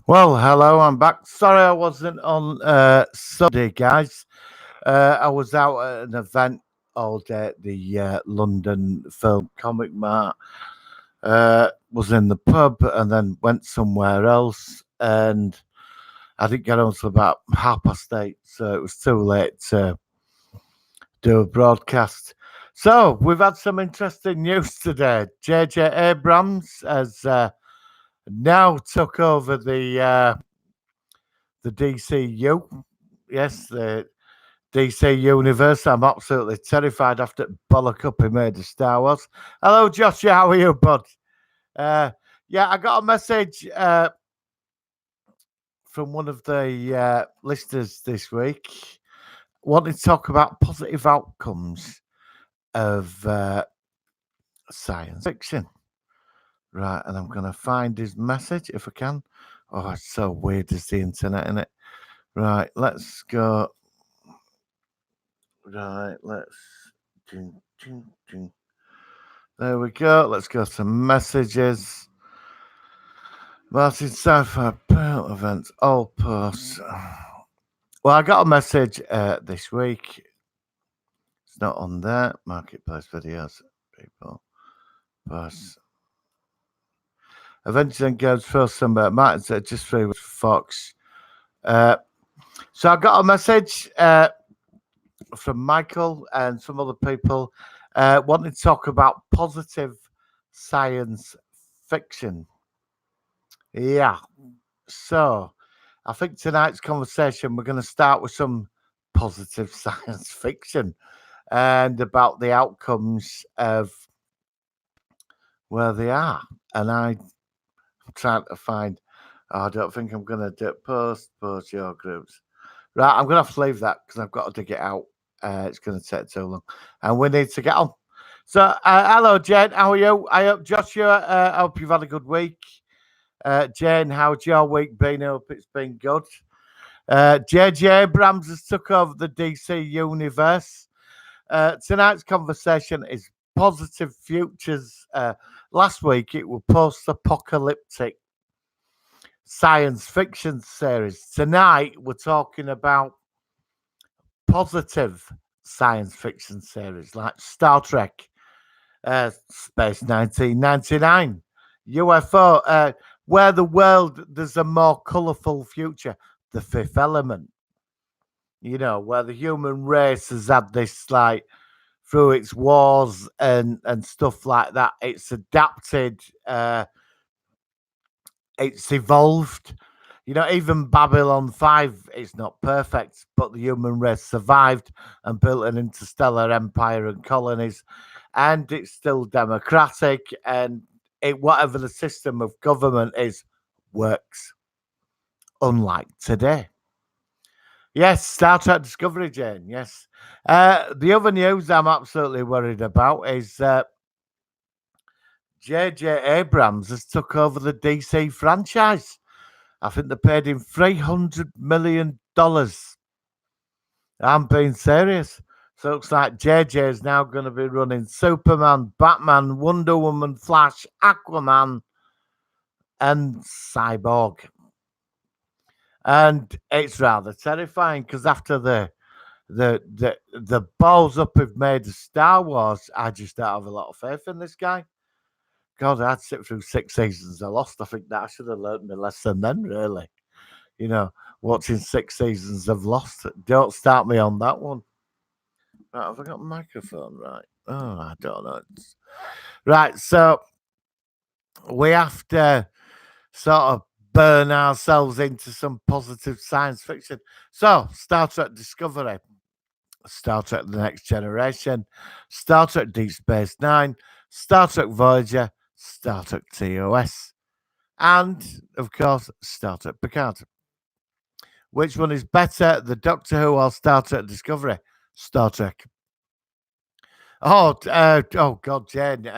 Well, hello, I'm back. Sorry I wasn't on Sunday, guys. I was out at an event all day at the London Film Comic Mart. Was in the pub and then went somewhere else, and I didn't get home till about 8:30, so it was too late to do a broadcast. So we've had some interesting news today. JJ Abrams has now took over the DCU. Yes, the DC Universe. I'm absolutely terrified after bollock up he made of Star Wars. Hello, Joshua. How are you, bud? Uh, yeah, I got a message from one of the listeners this week wanting to talk about positive outcomes of science fiction. Right, and I'm going to find his message if I can. Oh, it's so weird, is the internet, isn't it? Right, let's go. Right, let's. Ding, ding, ding. There we go. Let's go to messages. Martin Sci-Fi Pearl events, all posts. Well, I got a message this week. It's not on there. Marketplace videos, people. Posts. Eventually goes first somewhere. Martin said just free with Fox. So I got a message from Michael and some other people wanting to talk about positive science fiction. Yeah. So I think tonight's conversation, we're going to start with some positive science fiction and about the outcomes of where they are. And I'm trying to find, I don't think I'm going to do post your groups. Right, I'm going to have to leave that because I've got to dig it out. It's going to take too long. And we need to get on. So, hello, Jen. How are you? I hope, Joshua, I hope you've had a good week. Jane, how's your week been? I hope it's been good. J.J. Abrams has took over the DC universe. Tonight's conversation is positive futures. Last week, it was post-apocalyptic science fiction series. Tonight, we're talking about positive science fiction series like Star Trek, Space 1999, UFO, where the world, there's a more colourful future, The Fifth Element, where the human race has had this, like, through its wars and stuff like that, it's adapted, it's evolved. Even Babylon 5 is not perfect, but the human race survived and built an interstellar empire and colonies, and it's still democratic, and whatever the system of government is, works, unlike today. Yes, Star Trek Discovery, Jane, yes. The other news I'm absolutely worried about is J.J. Abrams has took over the DC franchise. I think they paid him $300 million. I'm being serious. So it looks like JJ is now going to be running Superman, Batman, Wonder Woman, Flash, Aquaman, and Cyborg. And it's rather terrifying because after the balls up have made of Star Wars, I just don't have a lot of faith in this guy. God, I'd sit through 6 seasons of Lost. I think that I should have learned my lesson then, really. Watching 6 seasons of Lost. Don't start me on that one. Right, have I got my microphone right? Oh, I don't know. Right, so we have to sort of burn ourselves into some positive science fiction. So, Star Trek Discovery, Star Trek The Next Generation, Star Trek Deep Space Nine, Star Trek Voyager, Star Trek TOS, and, of course, Star Trek Picard. Which one is better, the Doctor Who or Star Trek Discovery? Star Trek. Oh God, Jane.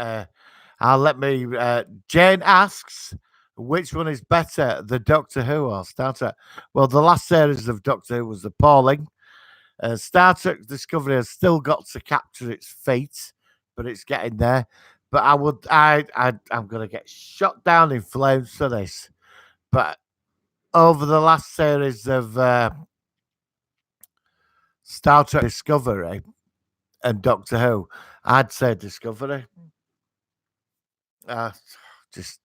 Jane asks, which one is better, the Doctor Who or Star Trek? Well, the last series of Doctor Who was appalling. Star Trek Discovery has still got to capture its fate, but it's getting there. But I'm going to get shot down in flames for this. But over the last series of Star Trek Discovery and Doctor Who, I'd say Discovery. Uh, just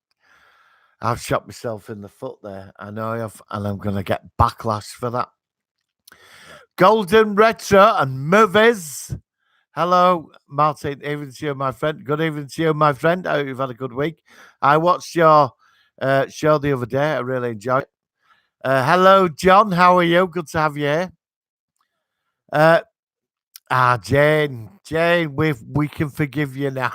I've shot myself in the foot there. I know I have, and I'm going to get backlash for that. Golden Retro and Movies. Hello, Martin. Evening to you, my friend. Good evening to you, my friend. I hope you've had a good week. I watched your show the other day. I really enjoyed it. Hello, John. How are you? Good to have you here. Jane, we can forgive you now.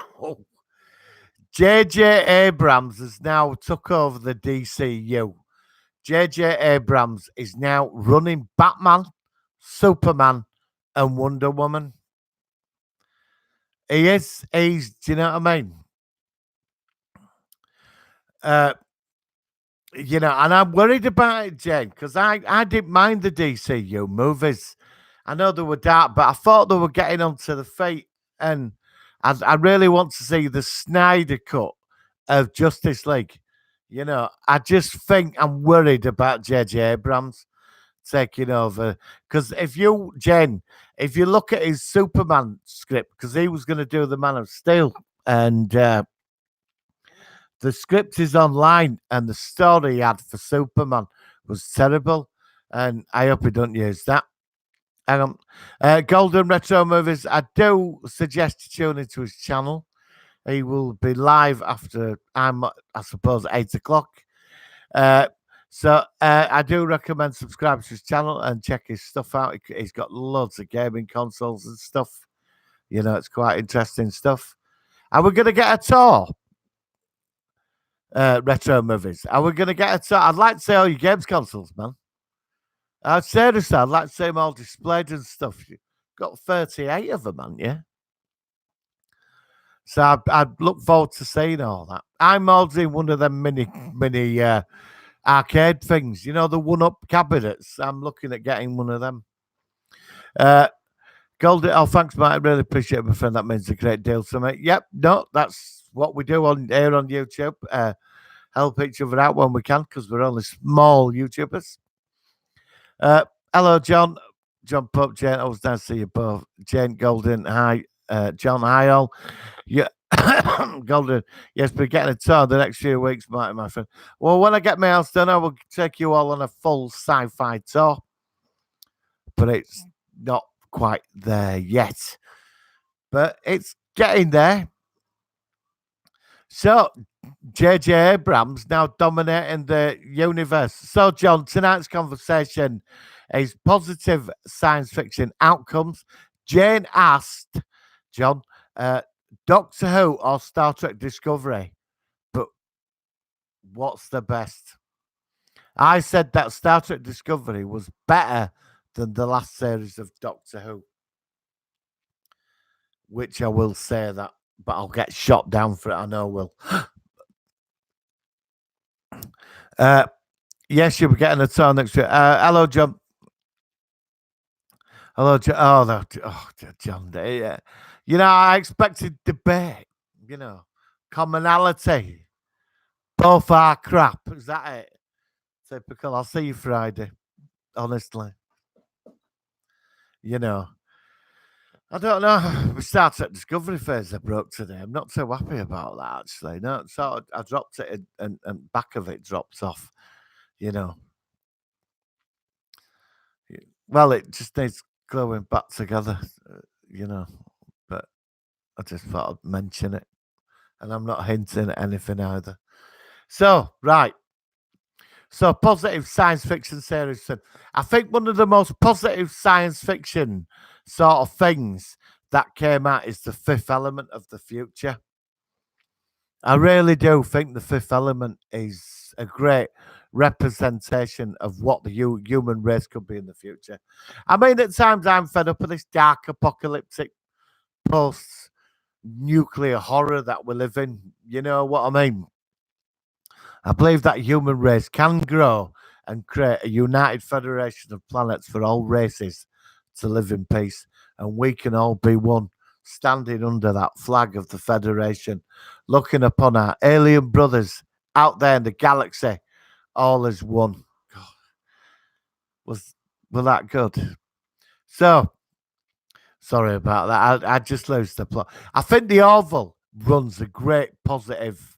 J.J. Abrams has now took over the DCU. J.J. Abrams is now running Batman, Superman, and Wonder Woman. He is. He's. Do you know what I mean? And I'm worried about it, Jane, because I didn't mind the DCU movies. I know they were dark, but I thought they were getting onto the feet, and I really want to see the Snyder cut of Justice League. I just think I'm worried about J.J. Abrams taking over. Because if you look at his Superman script, because he was going to do the Man of Steel, and the script is online, and the story he had for Superman was terrible, and I hope he don't use that. Hang on. Golden Retro Movies, I do suggest you tune into his channel. He will be live after I suppose 8 o'clock. So I do recommend subscribe to his channel and check his stuff out. He's got loads of gaming consoles and stuff. It's quite interesting stuff. Are we going to get a tour? Retro Movies. Are we going to get a tour? I'd like to see all your games consoles, man. Seriously, I'd like to see them all displayed and stuff. You've got 38 of them, man, yeah? So I'd look forward to seeing all that. I'm ordering one of them mini arcade things, the one-up cabinets. I'm looking at getting one of them. Golden, thanks, Mate. I really appreciate it, my friend. That means a great deal to me. Yep, no, that's what we do here on YouTube. Help each other out when we can, because we're only small YouTubers. Hello, John. John Pope, Jane. Always nice to see you both. Jane Golden, hi. John, hi all. Yeah, Golden. Yes, we're getting a tour the next few weeks, my friend. Well, when I get my house done, I will take you all on a full sci-fi tour. But it's not quite there yet. But it's getting there. So, J.J. Abrams now dominating the universe. So, John, tonight's conversation is positive science fiction outcomes. Jane asked, John, Doctor Who or Star Trek Discovery? But what's the best? I said that Star Trek Discovery was better than the last series of Doctor Who. Which I will say that, but I'll get shot down for it. I know I will. Yes, you'll be getting a tour next year. Hello, John. Hello, John. John. I expected debate. Commonality. Both are crap. Is that it? Typical. I'll see you Friday. Honestly. I don't know. We started at Discovery phase I broke today. I'm not so happy about that, actually. No, so I dropped it and back of it dropped off, Well, it just needs gluing back together, But I just thought I'd mention it. And I'm not hinting at anything either. So, right. So, positive science fiction series. I think one of the most positive science fiction sort of things that came out is The Fifth Element of the future. I really do think The Fifth Element is a great representation of what the human race could be in the future. I mean, at times I'm fed up of this dark apocalyptic post-nuclear horror that we live in. You know what I mean? I believe that human race can grow and create a united federation of planets for all races to live in peace, and we can all be one, standing under that flag of the Federation, looking upon our alien brothers out there in the galaxy, all as one. God, was were that good. So sorry about that. I just lose the plot. I think the Orville runs a great positive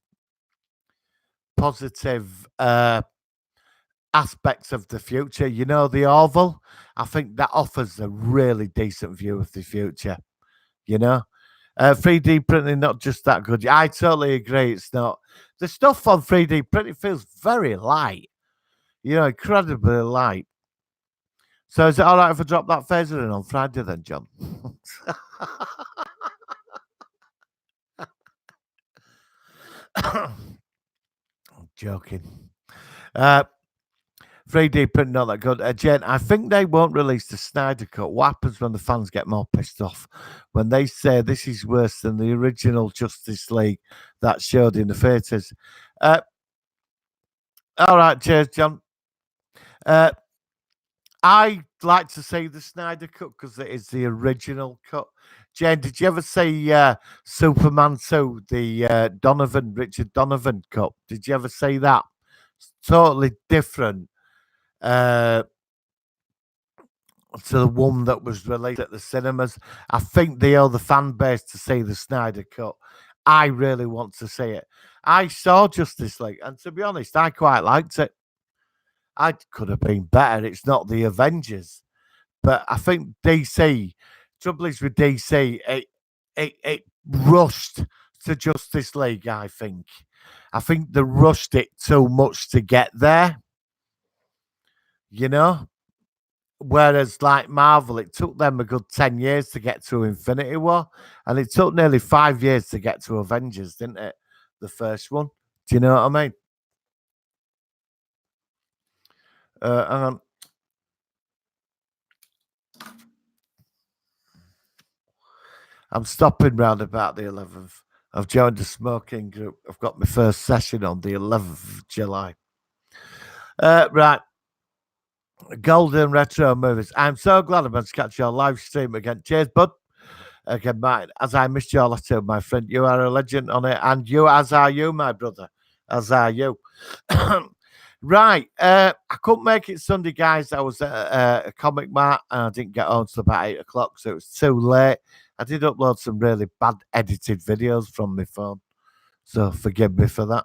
aspects of the future. You know, the Orville. I think that offers a really decent view of the future. You know, 3D printing not just that good. I totally agree. It's not the stuff on 3D printing feels very light. You know, incredibly light. So is it all right if I drop that phaser in on Friday then, John? I'm joking. 3D print not that good. Jen, I think they won't release the Snyder Cut. What happens when the fans get more pissed off? When they say this is worse than the original Justice League that showed in the theatres. All right, cheers, John. I like to say the Snyder Cut because it is the original cut. Jen, did you ever see Superman 2, the Richard Donovan cut? Did you ever see that? It's totally different to the one that was released at the cinemas. I think they owe the fan base to see the Snyder Cut. I really want to see it. I saw Justice League, and to be honest, I quite liked it. I could have been better. It's not the Avengers, but I think DC. Trouble is with DC, it rushed to Justice League. I think they rushed it too much to get there. You know, whereas like Marvel, it took them a good 10 years to get to Infinity War, and it took nearly 5 years to get to Avengers, didn't it? The first one. Do you know what I mean? Hang on. I'm stopping round about the 11th. I've joined a smoking group. I've got my first session on the 11th of July. Right. Golden Retro Movies. I'm so glad I'm going to catch your live stream again. Cheers, bud. Again, mate, as I missed your letter, my friend, you are a legend on it, and you, as are you, my brother, as are you. Right, I couldn't make it Sunday, guys. I was at a comic mart, and I didn't get home till about 8 o'clock, so it was too late. I did upload some really bad edited videos from my phone, so forgive me for that.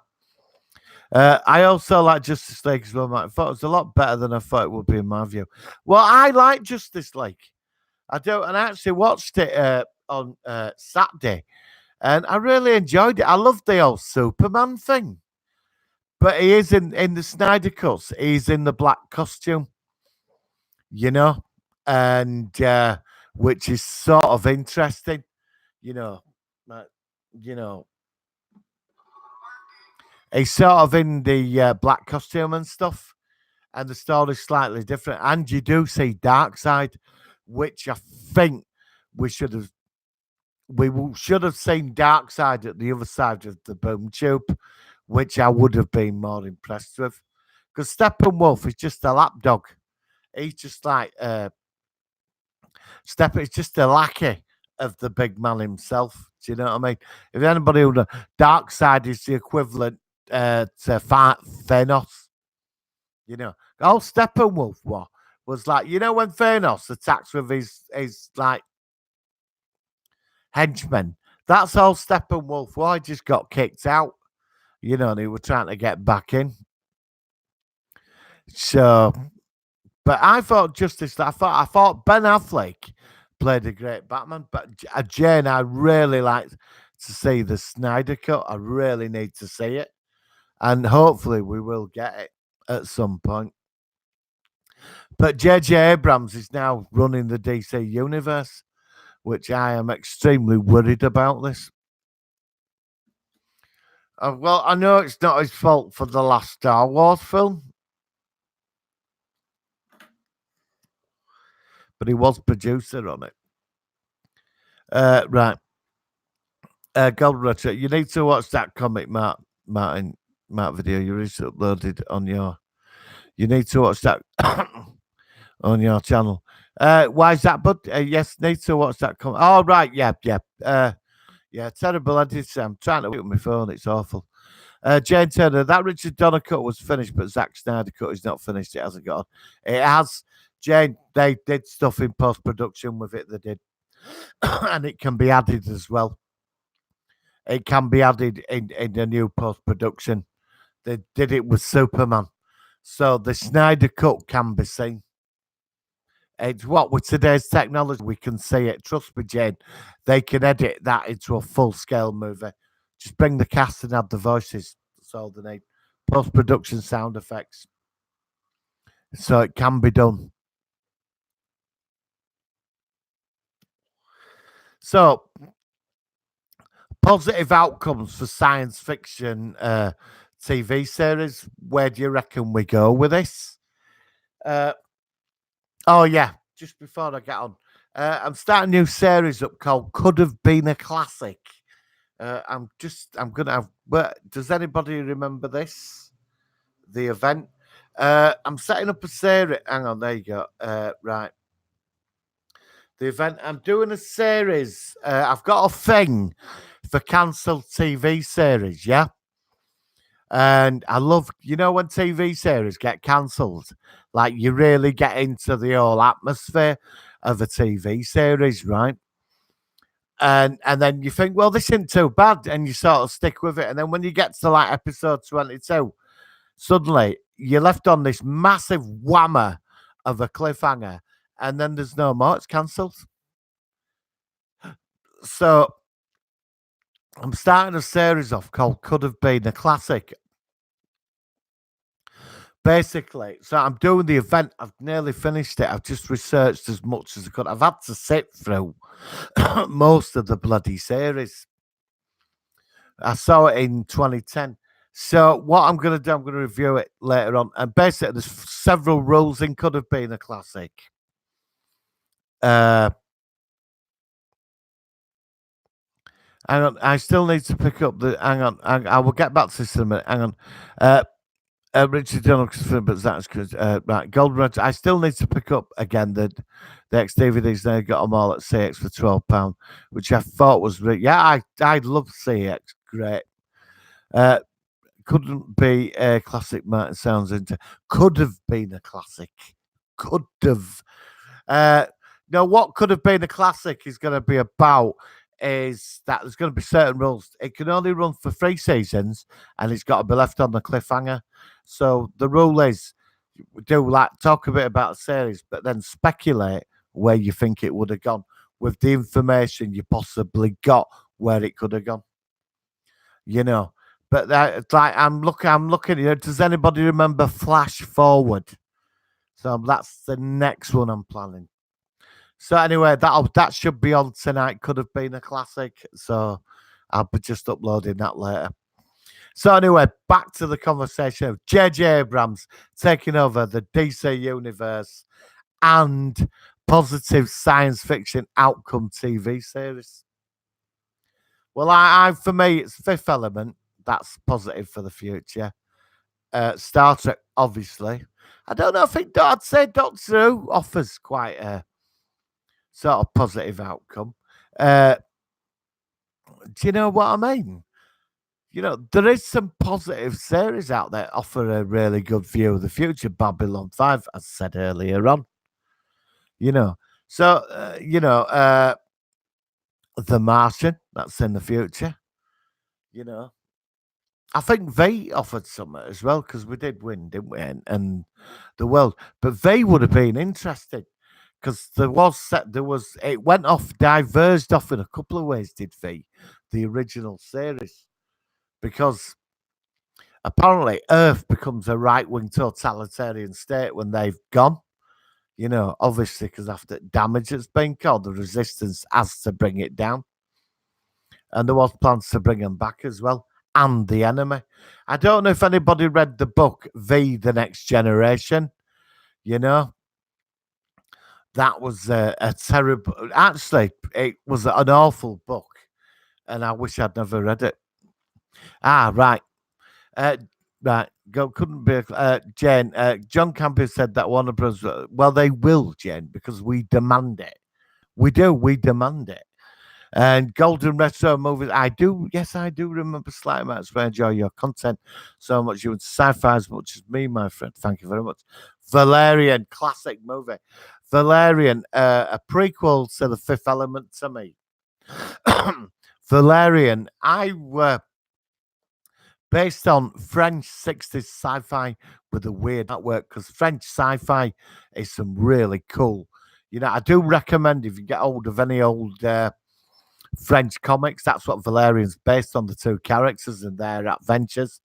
I also like Justice League as well, mate. I thought it was a lot better than I thought it would be in my view. Well, I like Justice League. I do, and I actually watched it on Saturday, and I really enjoyed it. I love the old Superman thing, but he is in the Snyder cuts. He's in the black costume, you know, and which is sort of interesting, you know, you know. He's sort of in the black costume and stuff, and the story's slightly different. And you do see Darkseid, which I think we should have seen Darkseid at the other side of the boom tube, which I would have been more impressed with. Because Steppenwolf is just a lapdog. He's just like It's just a lackey of the big man himself. Do you know what I mean? If anybody who knows, Darkseid is the equivalent to Thanos. You know, old Steppenwolf was like, you know, when Thanos attacks with his like henchmen, that's all Steppenwolf. Well, he just got kicked out, you know, and he was trying to get back in. So, but I thought I thought Ben Affleck played a great Batman, but Jane, I really like to see the Snyder Cut. I really need to see it, and hopefully we will get it at some point. But J.J. Abrams is now running the DC universe, which I am extremely worried about this. Well, I know it's not his fault for the last Star Wars film, but he was producer on it. Right. Gold Retro, you need to watch that comic, Matt video you recently uploaded on your. You need to watch that on your channel. Why is that, bud? Yes, need to watch that comic. Oh, right, yeah. Yeah, terrible edit. I'm trying to work with my phone. It's awful. Jane Turner, that Richard Donner cut was finished, but Zack Snyder cut is not finished. It hasn't got. It has. Jane, they did stuff in post production with it. They did, and it can be added as well. It can be added in the new post production. They did it with Superman, so the Snyder cut can be seen. It's what with today's technology we can see it. Trust me, Jane. They can edit that into a full scale movie. Just bring the cast and add the voices. That's all they need. Post production sound effects. So it can be done. So positive outcomes for science fiction TV series. Where do you reckon we go with this? Oh yeah, just before I get on, I'm starting a new series up called "Could Have Been a Classic." I'm gonna have. But does anybody remember this? The event. I'm setting up a series. Hang on, there you go. Right, the event. I'm doing a series. I've got a thing for cancelled TV series. Yeah. And I love, when TV series get cancelled, like you really get into the whole atmosphere of a TV series, right? And then you think, well, this isn't too bad, and you sort of stick with it. And then when you get to like episode 22, suddenly you're left on this massive whammer of a cliffhanger, and then there's no more, it's cancelled. So I'm starting a series off called Could Have Been a Classic. Basically, so I'm doing the event. I've nearly finished it. I've just researched as much as I could. I've had to sit through most of the bloody series. I saw it in 2010. So what I'm going to do, I'm going to review it later on. And basically, there's several rules in Could Have Been a Classic. Hang on, I still need to pick up the. Hang on, I will get back to this in a minute. Hang on. Richard Donald's film, but that's good. Right, Golden Red. I still need to pick up again the X DVDs. They got them all at CX for £12, which I thought was I love CX. Great. Couldn't be a classic. Martin sounds into. Could have been a classic. Could have. No, what could have been a classic is going to be about is that there's going to be certain rules. It can only run for 3 seasons, and it's got to be left on the cliffhanger. So the rule is, do like talk a bit about a series, but then speculate where you think it would have gone with the information you possibly got where it could have gone. But that like I'm looking here. Does anybody remember Flash Forward? So that's the next one I'm planning. So anyway, that should be on tonight. Could have been a classic. So I'll be just uploading that later. So anyway, back to the conversation of J.J. Abrams taking over the DC universe and positive science fiction outcome TV series. Well, I for me, it's Fifth Element. That's positive for the future. Star Trek, obviously. I don't know. I'd say Doctor Who offers quite a sort of positive outcome. Do you know what I mean? There is some positive series out there offer a really good view of the future. Babylon 5, as I said earlier on. So, The Martian, that's in the future. I think they offered something as well because we did win, didn't we? And the world, but they would have been interested because it went off, diverged off in a couple of ways, did they? The original series. Because apparently Earth becomes a right-wing totalitarian state when they've gone. Obviously, because after damage has been caused, the resistance has to bring it down. And there was plans to bring them back as well. And the enemy. I don't know if anybody read the book, The Next Generation. That was a terrible... Actually, it was an awful book. And I wish I'd never read it. Right. Right. Couldn't be Jane. John Campion said that Warner Bros. Well, they will, Jane, because we demand it. We do. We demand it. And Golden Retro movies, I do remember slightly amounts. I enjoy your content so much. You would sci-fi as much as me, my friend. Thank you very much. Valerian, classic movie. Valerian, a prequel to The Fifth Element to me. Valerian, based on French 60s sci-fi with a weird artwork, because French sci-fi is some really cool. I do recommend if you get hold of any old French comics, that's what Valerian's based on, the two characters and their adventures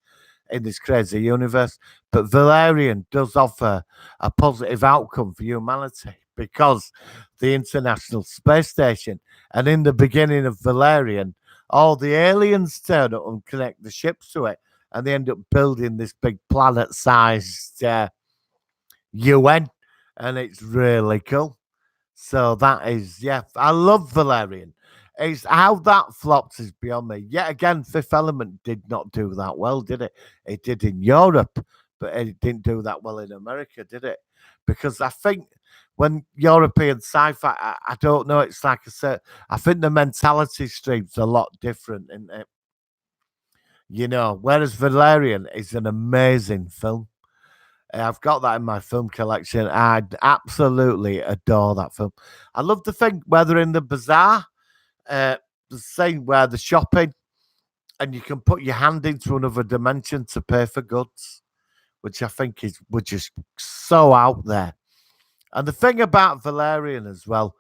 in this crazy universe. But Valerian does offer a positive outcome for humanity because the International Space Station, and in the beginning of Valerian, all the aliens turn up and connect the ships to it, and they end up building this big planet-sized UN, and it's really cool. So that is, yeah, I love Valerian. It's how that flopped is beyond me. Yet again, Fifth Element did not do that well, did it? It did in Europe, but it didn't do that well in America, did it? Because I think when European sci-fi, I don't know, it's like I said, I think the mentality stream's a lot different, isn't it? Whereas Valerian is an amazing film. I've got that in my film collection. I absolutely adore that film. I love the thing where they're in the bazaar, the scene where they're shopping, and you can put your hand into another dimension to pay for goods, which I think we're just so out there. And the thing about Valerian as well,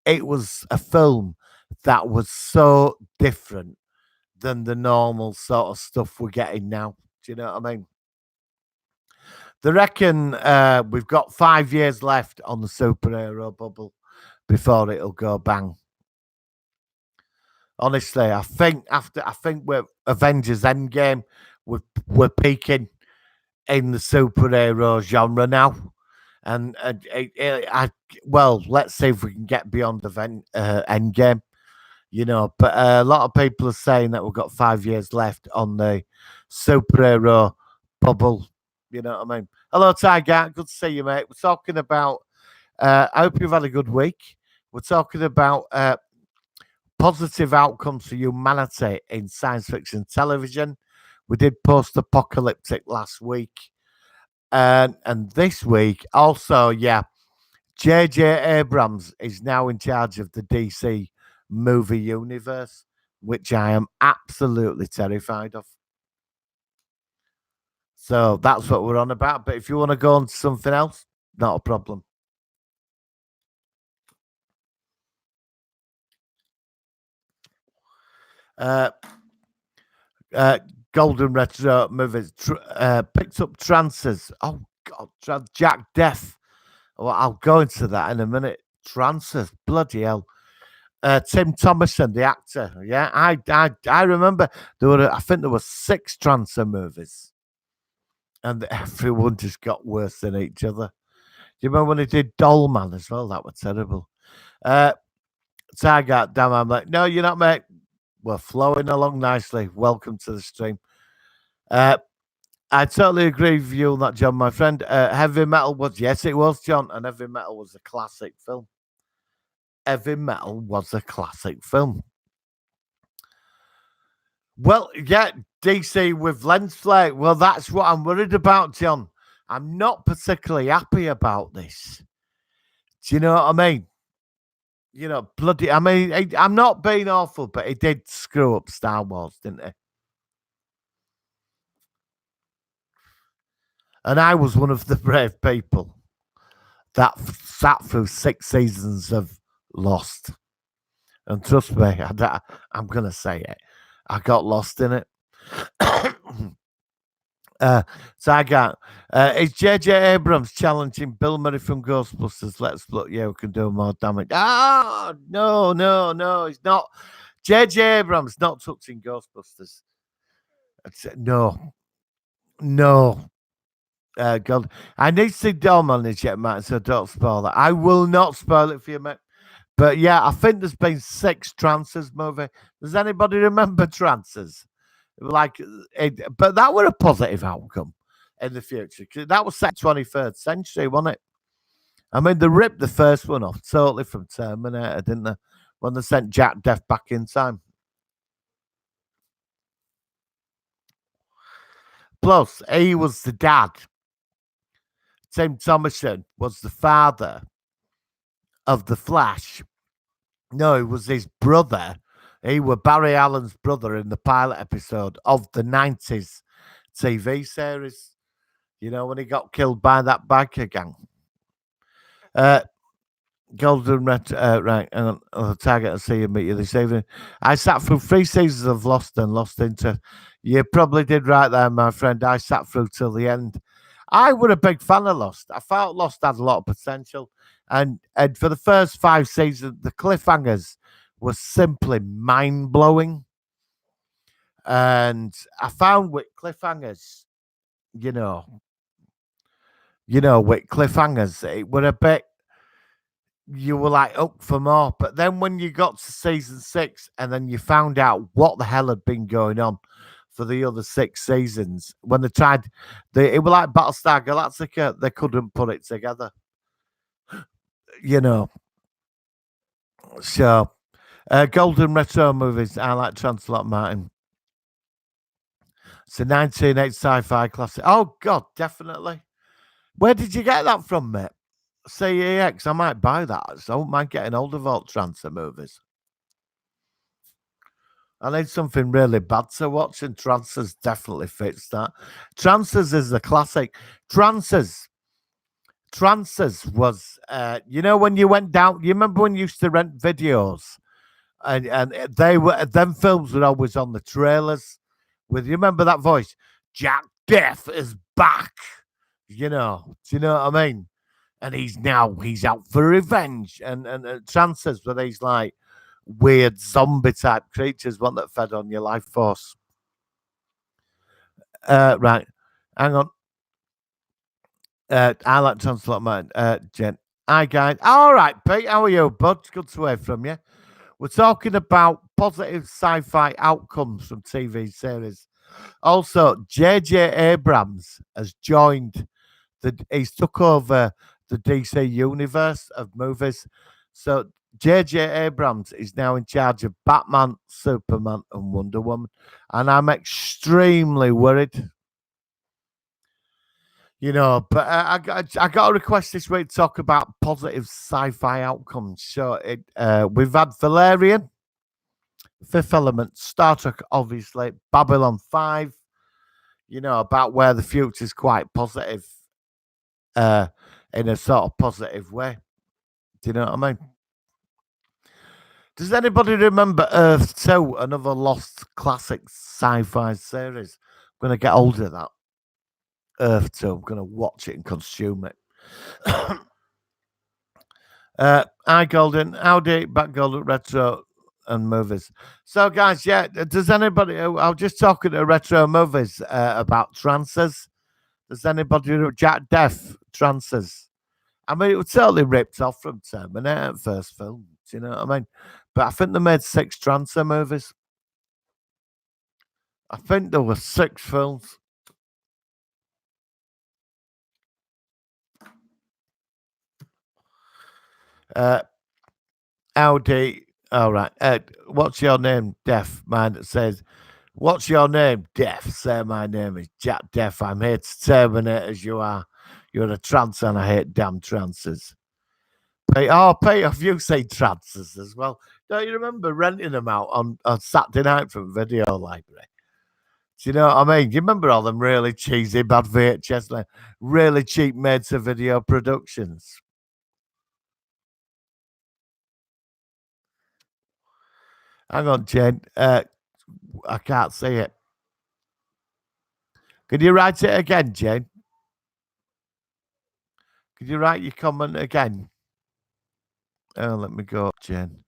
it was a film that was so different than the normal sort of stuff we're getting now. Do you know what I mean? They reckon we've got 5 years left on the superhero bubble before it'll go bang. Honestly, I think we're Avengers Endgame. We're peaking in the superhero genre now, and let's see if we can get beyond Endgame. But a lot of people are saying that we've got 5 years left on the superhero bubble. You know what I mean? Hello, Tiger. Good to see you, mate. We're talking about. I hope you've had a good week. We're talking about positive outcomes for humanity in science fiction television. We did post-apocalyptic last week, and this week also, yeah, J.J. Abrams is now in charge of the DC movie universe, which I am absolutely terrified of. So that's what we're on about. But if you want to go on to something else, not a problem. Golden Retro movies picked up Trances. Oh God, Jack Death. Well, I'll go into that in a minute. Trances, bloody hell. Tim Thomerson, the actor. Yeah, I remember I think there were 6 Trancer movies, and everyone just got worse than each other. Do you remember when he did Dollman as well? That was terrible. Tiger, damn, I'm like, no, you're not, mate. We're flowing along nicely. Welcome to the stream. I totally agree with you on that, John, my friend. Heavy Metal was, yes, it was, John, and Heavy Metal was a classic film. Heavy Metal was a classic film. Well, yeah, DC with lens flare. Well, that's what I'm worried about, John. I'm not particularly happy about this. Do you know what I mean? Bloody. I mean, I'm not being awful, but he did screw up Star Wars, didn't he? And I was one of the brave people that sat through 6 seasons of Lost. And trust me, I'm going to say it. I got lost in it. So I got is J.J. Abrams challenging Bill Murray from Ghostbusters? Let's look. Yeah, we can do more damage. No, he's not. J.J. Abrams not touching Ghostbusters. No. God, I need to see Dom on this yet, Matt, so don't spoil that. I will not spoil it for you, mate. But yeah, I think there's been 6 Trances movie. Does anybody remember Trances? But that were a positive outcome in the future. That was set 23rd century, wasn't it? I mean, they ripped the first one off totally from Terminator, didn't they? when they sent Jack Def back in time. Plus, he was the dad. Tim Thomerson was the father of the Flash. No, it was his brother. He was Barry Allen's brother in the pilot episode of the 90s TV series. You know, when he got killed by that biker gang. Golden Red, right, hang on. I'll target and see you meet you this evening. I sat through 3 seasons of Lost and Lost into. You probably did right there, my friend. I sat through till the end. I was a big fan of Lost. I felt Lost had a lot of potential. And for the first 5 seasons, the cliffhangers were simply mind-blowing. And I found with cliffhangers, with cliffhangers, it were a bit, you were like up for more. But then when you got to season 6 and then you found out what the hell had been going on for the other 6 seasons, when they tried, it was like Battlestar Galactica, they couldn't put it together. So Golden Retro Movies, I like Translot Martin. It's a 1980 sci-fi classic. Oh God, definitely. Where did you get that from, mate? CEX, I might buy that. So I don't mind getting hold of all Trancer movies. I need something really bad to watch, and Trancers definitely fits that. Trancers is the classic. Trancers was, when you went down, you remember when you used to rent videos, and them films were always on the trailers. You remember that voice? Jack Def is back. Do you know what I mean? And he's out for revenge. And Trancers were these like weird zombie type creatures, one that fed on your life force. Right. Hang on. I like Translot Man. Jen. Hi guys. All right, Pete. How are you, bud? Good to hear from you. We're talking about positive sci-fi outcomes from TV series. Also, J.J. Abrams has joined he's took over the DC universe of movies. So J.J. Abrams is now in charge of Batman, Superman, and Wonder Woman. And I'm extremely worried. But I got a request this week to talk about positive sci-fi outcomes. So we've had Valerian, Fifth Element, Star Trek, obviously, Babylon 5, about where the future is quite positive in a sort of positive way. Do you know what I mean? Does anybody remember Earth 2, another lost classic sci-fi series? I'm going to get hold of that. Earth 2. I'm going to watch it and consume it. Hi, Golden. Howdy, back Golden Retro and movies. So, guys, does anybody, I was just talking to Retro Movies about Trancers. Does anybody know Jack Def, Trancers? I mean, it was totally ripped off from Terminator, first film. Do you know what I mean? But I think they made 6 Trancer movies. I think there were 6 films. Audi. All right. What's your name, Def? Man says, what's your name, Def? Say my name is Jack Def. I'm here to terminate as you are. You're a trance and I hate damn trances. Pay off. You say trances as well. Don't you remember renting them out on Saturday night from Video Library? Do you know what I mean? You remember all them really cheesy, bad VHS, like really cheap made-to-video productions? Hang on, Jen. I can't see it. Could you write it again, Jen? Could you write your comment again? Oh, let me go, Jen.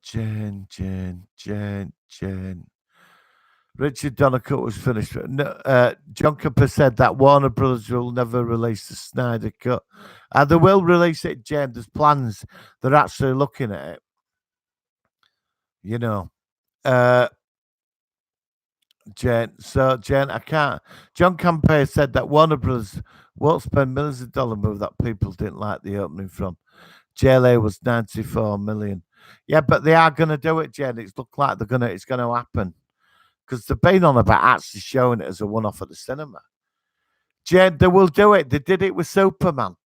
Jen. Richard Donnercut was finished. No, John Cooper said that Warner Brothers will never release the Snyder Cut. They will release it, Jen. There's plans. They're actually looking at it. Jen. So, Jen, I can't. John Campea said that Warner Brothers won't spend millions of dollars movie that people didn't like the opening from. JLA was 94 million. Yeah, but they are going to do it, Jen. It's look like it's going to happen because they've been on about actually showing it as a one-off at the cinema. Jen, they will do it. They did it with Superman.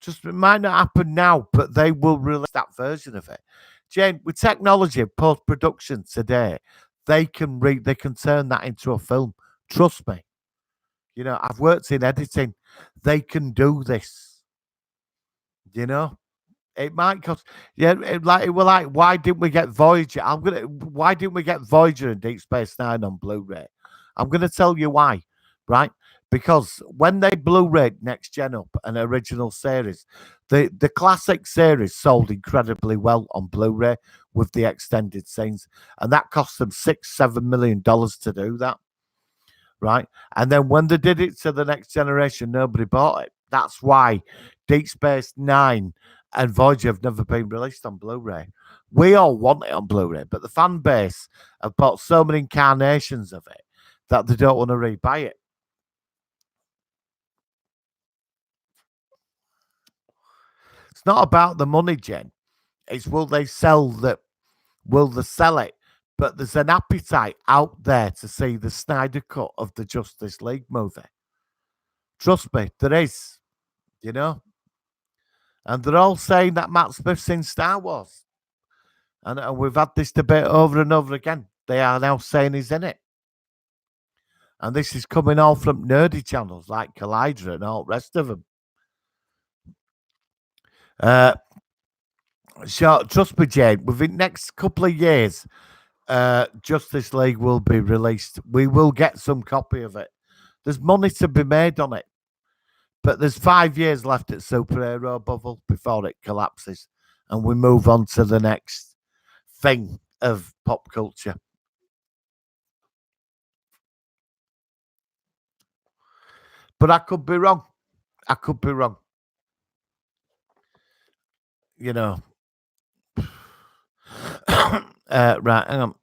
Just it might not happen now, but they will release that version of it. Jane, with technology post production today, they can turn that into a film. Trust me. You know, I've worked in editing. They can do this. You know, it might cost. Yeah, like why didn't we get Voyager? Why didn't we get Voyager and Deep Space Nine on Blu-ray? I'm gonna tell you why, right? Because when they Blu-ray Next Gen up an original series, the classic series sold incredibly well on Blu-ray with the extended scenes, and that cost them $6-7 million to do that, right? And then when they did it to the Next Generation, nobody bought it. That's why Deep Space Nine and Voyager have never been released on Blu-ray. We all want it on Blu-ray, but the fan base have bought so many incarnations of it that they don't want to rebuy it. It's not about the money, Jen. It's will they sell that? Will they sell it? But there's an appetite out there to see the Snyder cut of the Justice League movie. Trust me, there is. You know, and they're all saying that Matt Smith's in Star Wars, and we've had this debate over and over again. They are now saying he's in it, and this is coming all from nerdy channels like Collider and all the rest of them. So trust me, Jane, within the next couple of years, Justice League will be released. We will get some copy of it. There's money to be made on it, but there's 5 years left at superhero bubble before it collapses, and we move on to the next thing of pop culture. But I could be wrong. I could be wrong. You know. Right, hang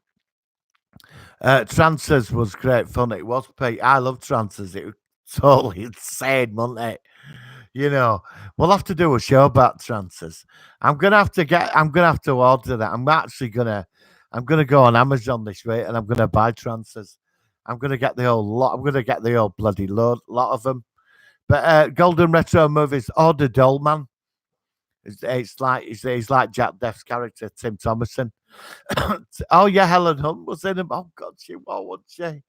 on. Transfers was great fun. It was, Pete. I love transfers. It was totally insane, wasn't it? You know, we'll have to do a show about transfers. I'm gonna have to order that. I'm gonna go on Amazon this week and I'm gonna buy transfers. I'm gonna get the whole lot. I'm gonna get the whole bloody lot of them. But Golden Retro Movies, Order Dolman. He's like Jack Deff's character, Tim Thomason. Oh yeah, Helen Hunt was in him. Oh God, she was, wasn't she?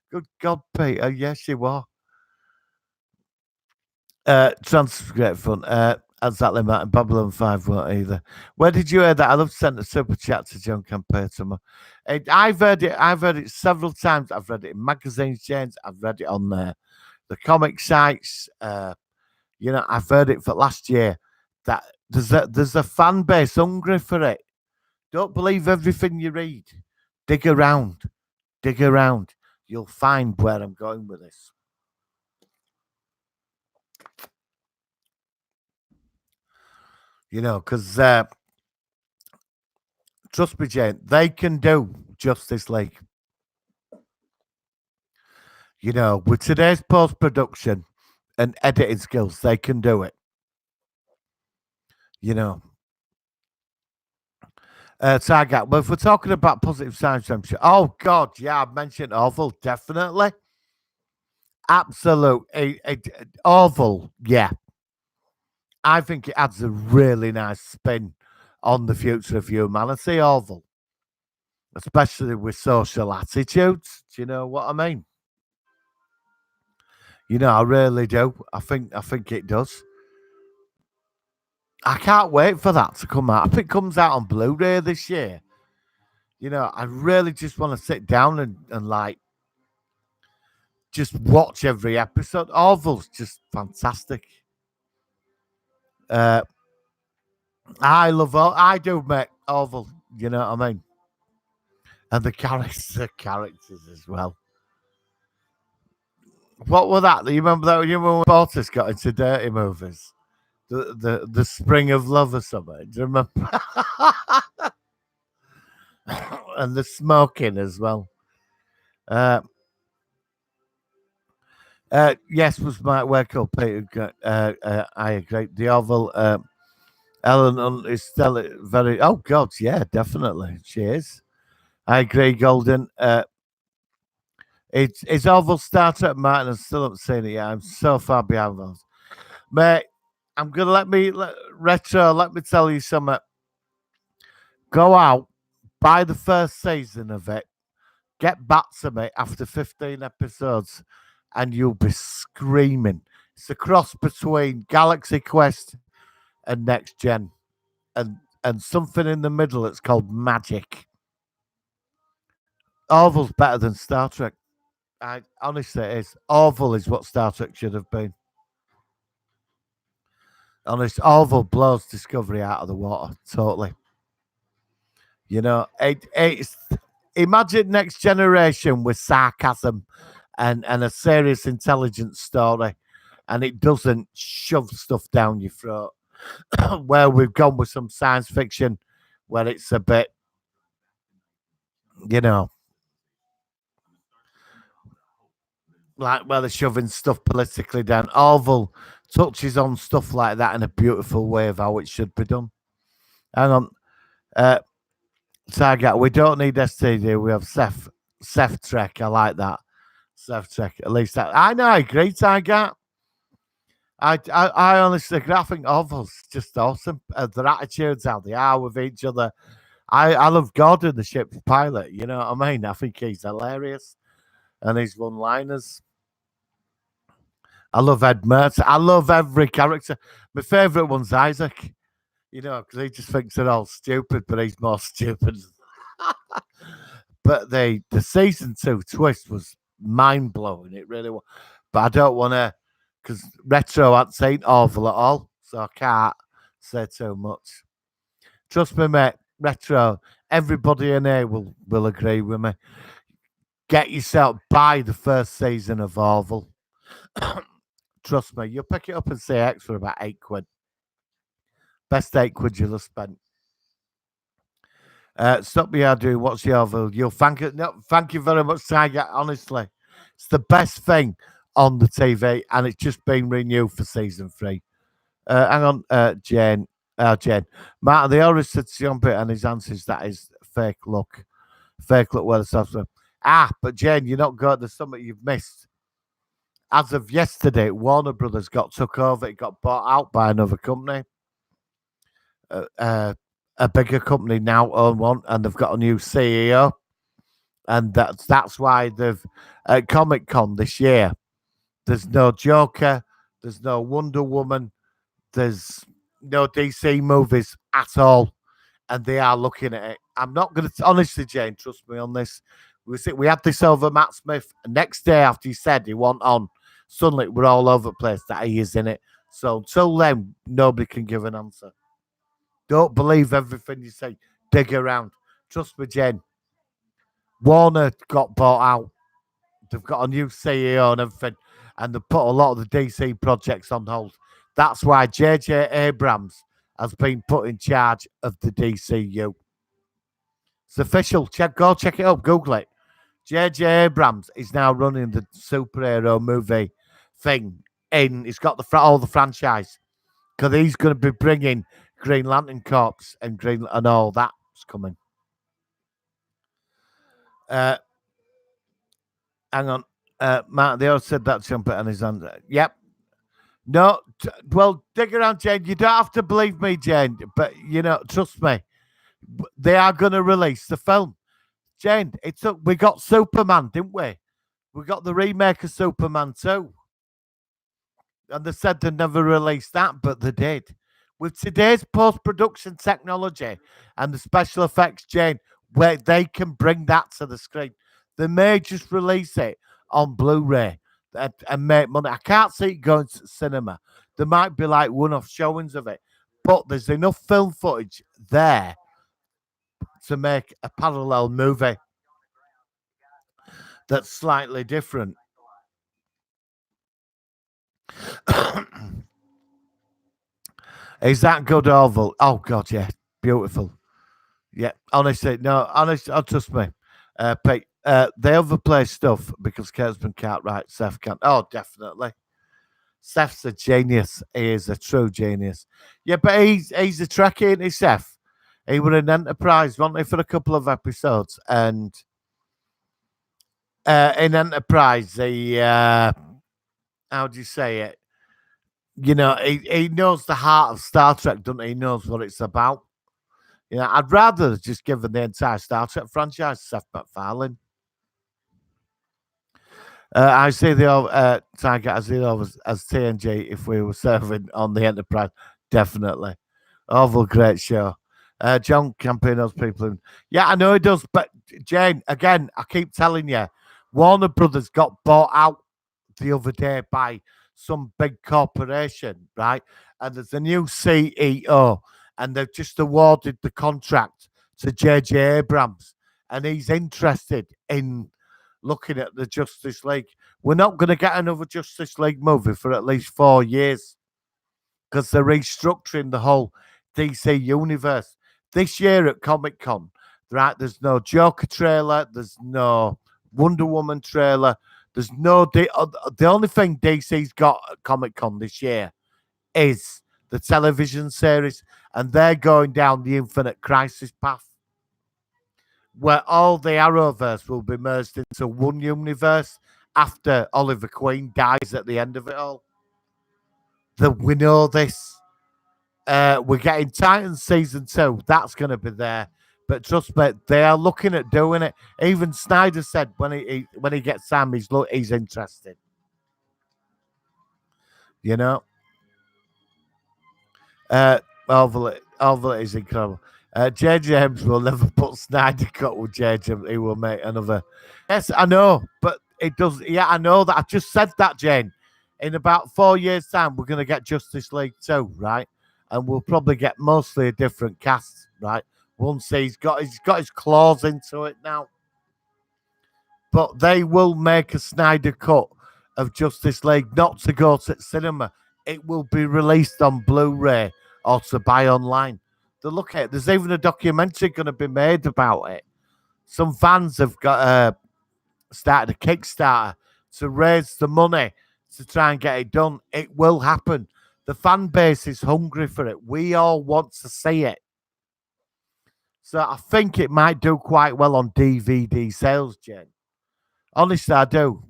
Good God, Peter. Yes, she was. Transfer great fun. Exactly, Martin. Babylon 5 won't either. Where did you hear that? I love to send a super chat to John Campetoma. I've heard it. I've heard it several times. I've read it in magazines, James. I've read it on the comic sites. You know, I've heard it for last year. That there's a fan base hungry for it. Don't believe everything you read. Dig around. Dig around. You'll find where I'm going with this. You know, because trust me, Jane, they can do Justice League. You know, with today's post production and editing skills, they can do it. You know, Target. Well, if we're talking about positive signs, I'm sure. Oh God, yeah, I've mentioned Orville, definitely, absolute, Orville, yeah. I think it adds a really nice spin on the future of humanity, Orville, especially with social attitudes. Do you know what I mean? You know, I really do. I think it does. I can't wait for that to come out. If it comes out on Blu-ray this year, you know, I really just want to sit down and like just watch every episode. Orville's just fantastic. Uh, I do, mate. Orville. You know what I mean? And the characters as well. What was that? You remember that? You remember when Portis got into dirty movies? The Spring of Love or something. Do you remember? And the smoking as well. Uh, yes, was my work up, Peter. I agree. The Orville Ellen Hunt is still very. Oh God, yeah, definitely, she is. I agree, Golden. It's awful Star Trek, Martin. I still haven't seen it yet. I'm so far behind those, mate. I'm gonna retro. Let me tell you something. Go out, buy the first season of it. Get back to me after 15 episodes, and you'll be screaming. It's a cross between Galaxy Quest and Next Gen, and something in the middle that's called magic. Orville's better than Star Trek. I honestly it is. Orville is what Star Trek should have been. Honest, Orville blows Discovery out of the water totally. It's imagine Next Generation with sarcasm and a serious intelligence story, and it doesn't shove stuff down your throat. Where we've gone with some science fiction, where it's a bit, you know, like where they're shoving stuff politically down. Orville touches on stuff like that in a beautiful way of how it should be done. Hang on. Uh, Saga, we don't need STD. We have Seth Trek. I like that. Seth Trek. At least I know. I agree, Tiger. I honestly, I think Orville's just awesome. Their attitudes, how they are with each other. I love Gordon, the ship's pilot. You know what I mean? I think he's hilarious, and his one-liners. I love Ed Mercer. I love every character. My favourite one's Isaac. You know, because he just thinks they're all stupid, but he's more stupid. But the season 2 twist was mind blowing. It really was. But I don't want to, because Retro hasn't seen Orville at all, so I can't say too much. Trust me, mate. Retro. Everybody in here will agree with me. Get yourself buy the first season of Orville. Trust me, you'll pick it up and say X for about £8. Best £8 you'll have spent. Stop me doing what's your view? You'll thank it. No, thank you very much, Tiger. Honestly, it's the best thing on the TV, and it's just been renewed for season 3. Hang on, Jane. Jane. Martin, they always said Jumpy and his answers that is fake look. Fake look where the software. But Jane, you're not good. There's something you've missed. As of yesterday, Warner Brothers got took over. It got bought out by another company. A bigger company now own one, and they've got a new CEO, and that's why they've at Comic Con this year. There's no Joker, there's no Wonder Woman, there's no DC movies at all, and they are looking at it. I'm not going to honestly, Jane, trust me on this. We had this over Matt Smith. Next day after he said he wasn't on, suddenly we're all over the place that he is in it. So until then, nobody can give an answer. Don't believe everything you say. Dig around. Trust me, Jen. Warner got bought out. They've got a new CEO and everything, and they've put a lot of the DC projects on hold. That's why J.J. Abrams has been put in charge of the DCU. It's official. Go check it up. Google it. J.J. Abrams is now running the superhero movie thing. He's got all the franchise, because he's going to be bringing Green Lantern Corps and all that's coming. Hang on. Matt, they all said that Trumpet and his hand. Yep. No, well, dig around, Jane. You don't have to believe me, Jane, but, trust me. They are going to release the film. Jane, we got Superman, didn't we? We got the remake of Superman 2. And they said they never released that, but they did. With today's post-production technology and the special effects, Jane, where they can bring that to the screen, they may just release it on Blu-ray and make money. I can't see it going to cinema. There might be like one-off showings of it, but there's enough film footage there to make a parallel movie that's slightly different. Is that good, Orville? Oh, God, yeah. Beautiful. Yeah, honestly, trust me. Pete, they overplay stuff because Kurtzman can't write, Seth can't. Oh, definitely. Seth's a genius. He is a true genius. Yeah, but he's a Trekkie, isn't he, Seth? He was in Enterprise, wasn't he, for a couple of episodes? And in Enterprise, he how do you say it? You know, he knows the heart of Star Trek, doesn't he? He knows what it's about. You know, I'd rather just given the entire Star Trek franchise to Seth MacFarlane. I see the target as the as TNG if we were serving on the Enterprise, definitely. Awful great show. John Campino's people. Yeah, I know he does, but Jane, again, I keep telling you, Warner Brothers got bought out the other day by some big corporation, right? And there's a new CEO, and they've just awarded the contract to J.J. Abrams, and he's interested in looking at the Justice League. We're not going to get another Justice League movie for at least 4 years because they're restructuring the whole DC universe. This year at Comic Con, right, there's no Joker trailer, there's no Wonder Woman trailer, there's no. The only thing DC's got at Comic Con this year is the television series, and they're going down the Infinite Crisis path, where all the Arrowverse will be merged into one universe after Oliver Queen dies at the end of it all. We know this. We're getting Titans season 2. That's going to be there. But trust me, they are looking at doing it. Even Snyder said when he gets Sam, he's interested. You know, Orville is incredible. J. James will never put Snyder cut with J. James. He will make another. Yes, I know, but it does. Yeah, I know that. I just said that, Jane. In about 4 years' time, we're going to get Justice League 2, right? And we'll probably get mostly a different cast, right? Once he's got his claws into it now. But they will make a Snyder cut of Justice League, not to go to cinema. It will be released on Blu-ray or to buy online. To look at it, there's even a documentary going to be made about it. Some fans have got started a Kickstarter to raise the money to try and get it done. It will happen. The fan base is hungry for it. We all want to see it. So I think it might do quite well on DVD sales, Jen. Honestly, I do.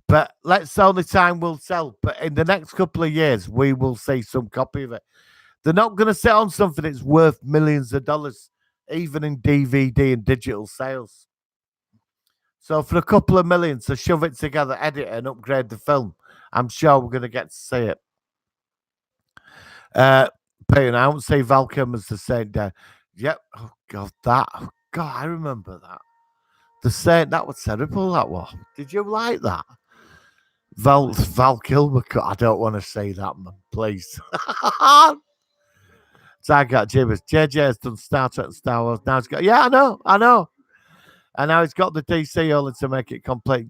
But let's only time will tell. But in the next couple of years, we will see some copy of it. They're not going to sit on something that's worth millions of dollars, even in DVD and digital sales. So for a couple of million to shove it together, edit it, and upgrade the film, I'm sure we're going to get to see it. Peter, I won't say Val Kilmer's the Saint there. Yep. Oh God, I remember that. The Saint, that was terrible. That was. Did you like that? Val Kilmer. I don't want to say that, man. Please. So I got Jibbers. JJ has done Star Trek and Star Wars. Now he's got. Yeah, I know. And now he's got the DC only to make it complete.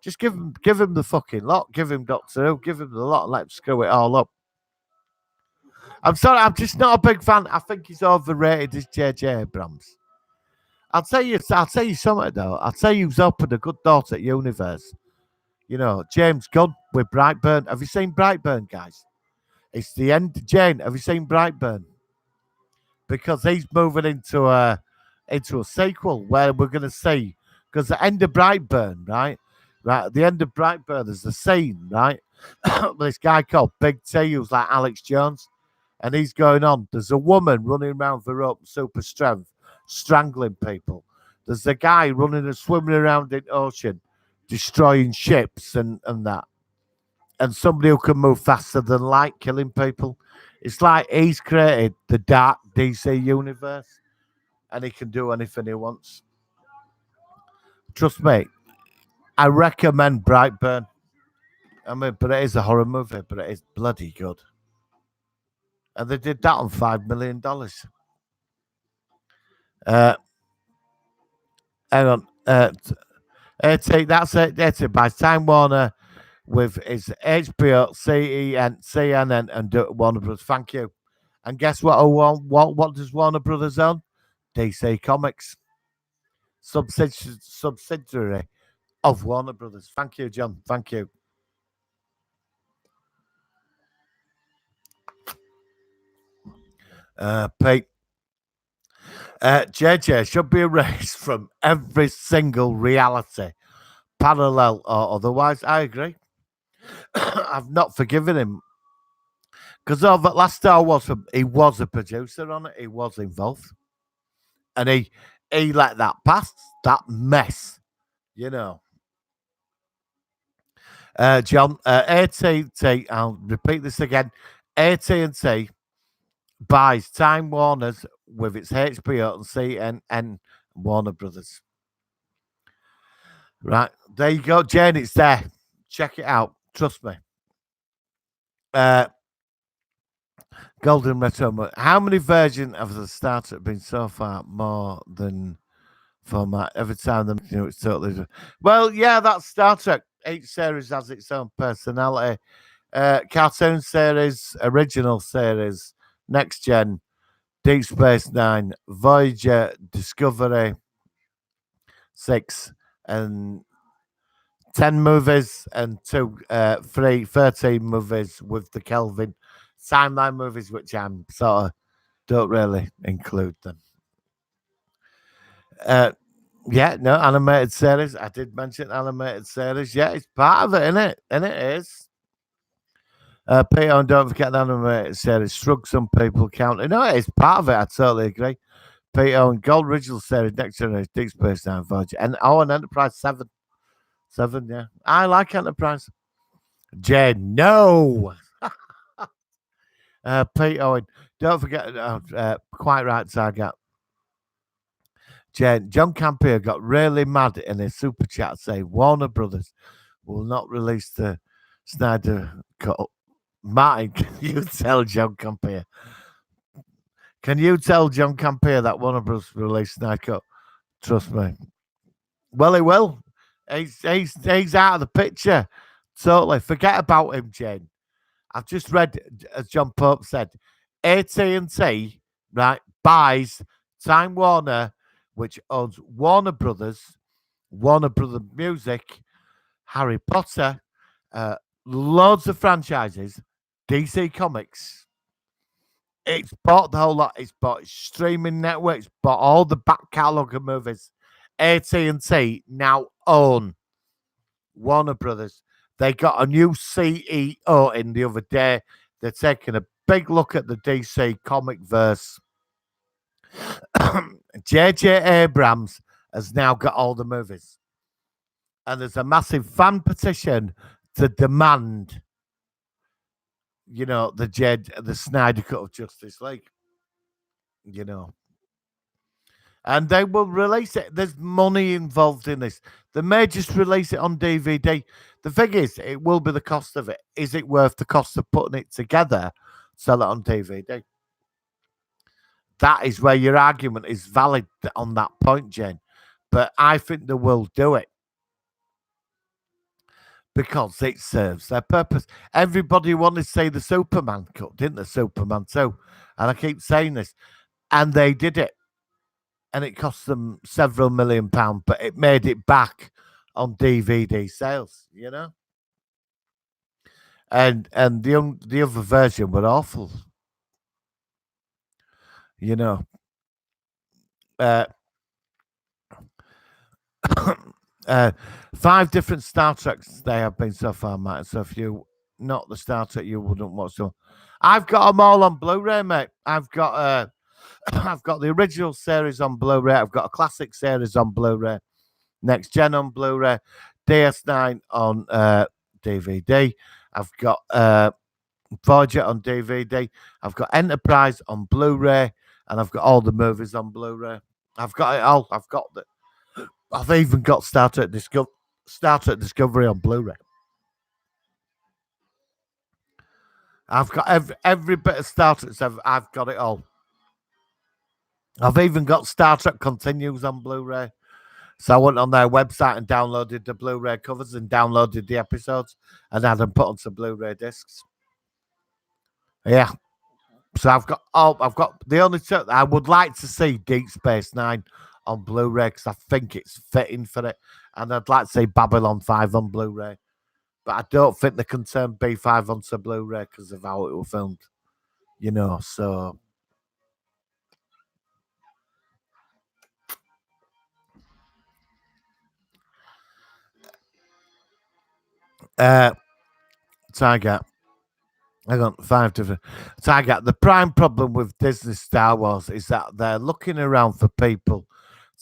Just give him the fucking lot. Give him Doctor Who. Give him the lot. And let him screw it all up. I'm sorry. I'm just not a big fan. I think he's overrated as J.J. Abrams. I'll tell you something though. I'll tell you who's opened a good door to universe. You know, James Gunn with Brightburn. Have you seen Brightburn, guys? It's the end. Jane, have you seen Brightburn? Because he's moving into a sequel where we're going to see, because the end of Brightburn, right? At the end of Brightburn, there's a scene, right? This guy called Big T, who's like Alex Jones, and he's going on. There's a woman running around with rope super strength, strangling people. There's a guy running and swimming around in ocean, destroying ships and that. And somebody who can move faster than light, killing people. It's like he's created the dark DC universe, and he can do anything he wants. Trust me, I recommend Brightburn. I mean, but it is a horror movie, but it is bloody good. And they did that on $5 million. Hang on. That's it. That's it. By Time Warner with his HBO, CNN, and Warner Brothers. Thank you. And guess what? What does Warner Brothers own? DC Comics. Subsidiary of Warner Brothers. Thank you, John. Thank you. Pete, JJ should be erased from every single reality, parallel or otherwise. I agree. I've not forgiven him because of that last Star Wars, he was a producer on it. He was involved, and he let that pass. That mess, you know. John, AT&T. I'll repeat this again. AT&T buys Time Warner's with its HBO and CNN Warner Brothers. Right there you go, Jane. It's there. Check it out. Trust me. Golden Retro. How many versions of the starter have been so far? More than format. Every time them, it's totally different. Well, yeah, that's Star Trek. Each series has its own personality. Cartoon series, original series, Next Gen, Deep Space Nine, Voyager, Discovery, 6, and 10 movies and 13 movies with the Kelvin timeline movies, which I'm sort of don't really include them. Yeah, no, animated series. I did mention animated series. Yeah, it's part of it, isn't it? And it is. Peter, and don't forget the animated series. Shrug some people count. No, it's part of it. I totally agree. Peter and Gold Original series, Next Generation, Deep Space Nine, Voyager, and an Enterprise 7. 7, yeah. I like Enterprise. Jay, no. Pete Owen, don't forget, quite right, Target. Jane, John Campier got really mad in his super chat saying Warner Brothers will not release the Snyder cut. Martin, can you tell John Campier? Can you tell John Campier that Warner Brothers will release Snyder cut? Trust me. Well, he will. He's out of the picture. Totally. Forget about him, Jane. I've just read, as John Pope said, AT&T, right, buys Time Warner, which owns Warner Brothers, Warner Brothers Music, Harry Potter, loads of franchises, DC Comics. It's bought the whole lot. It's bought streaming networks, bought all the back catalogue of movies. AT&T now own Warner Brothers. They got a new CEO in the other day. They're taking a big look at the DC comic verse. J.J. Abrams has now got all the movies. And there's a massive fan petition to demand, the Snyder Cut of Justice League. And they will release it. There's money involved in this. They may just release it on DVD. The thing is, it will be the cost of it. Is it worth the cost of putting it together, sell it on DVD? That is where your argument is valid on that point, Jane. But I think they will do it because it serves their purpose. Everybody wanted to say the Superman cut, didn't they? Superman 2. And I keep saying this. And they did it. And it cost them several £1 million, but it made it back on DVD sales, And the other version were awful, Uh, 5 different Star Treks they have been so far, Matt. So if you not the Star Trek, you wouldn't watch them. I've got them all on Blu-ray, mate. I've got I've got the original series on Blu-ray. I've got a classic series on Blu-ray, Next Gen on Blu-ray, DS9 on DVD. I've got Voyager on DVD. I've got Enterprise on Blu-ray, and I've got all the movies on Blu-ray. I've got it all. I've even got Star Trek Discovery on Blu-ray. I've got every bit of Star Trek. I've got it all. I've even got Star Trek Continues on Blu-ray. So I went on their website and downloaded the Blu-ray covers and downloaded the episodes and had them put onto Blu-ray discs. Yeah. So I've got the only two I would like to see Deep Space Nine on Blu-ray because I think it's fitting for it. And I'd like to see Babylon 5 on Blu-ray. But I don't think they can turn B5 onto Blu-ray because of how it was filmed. So Tiger. I got 5 different. Tiger. The prime problem with Disney Star Wars is that they're looking around for people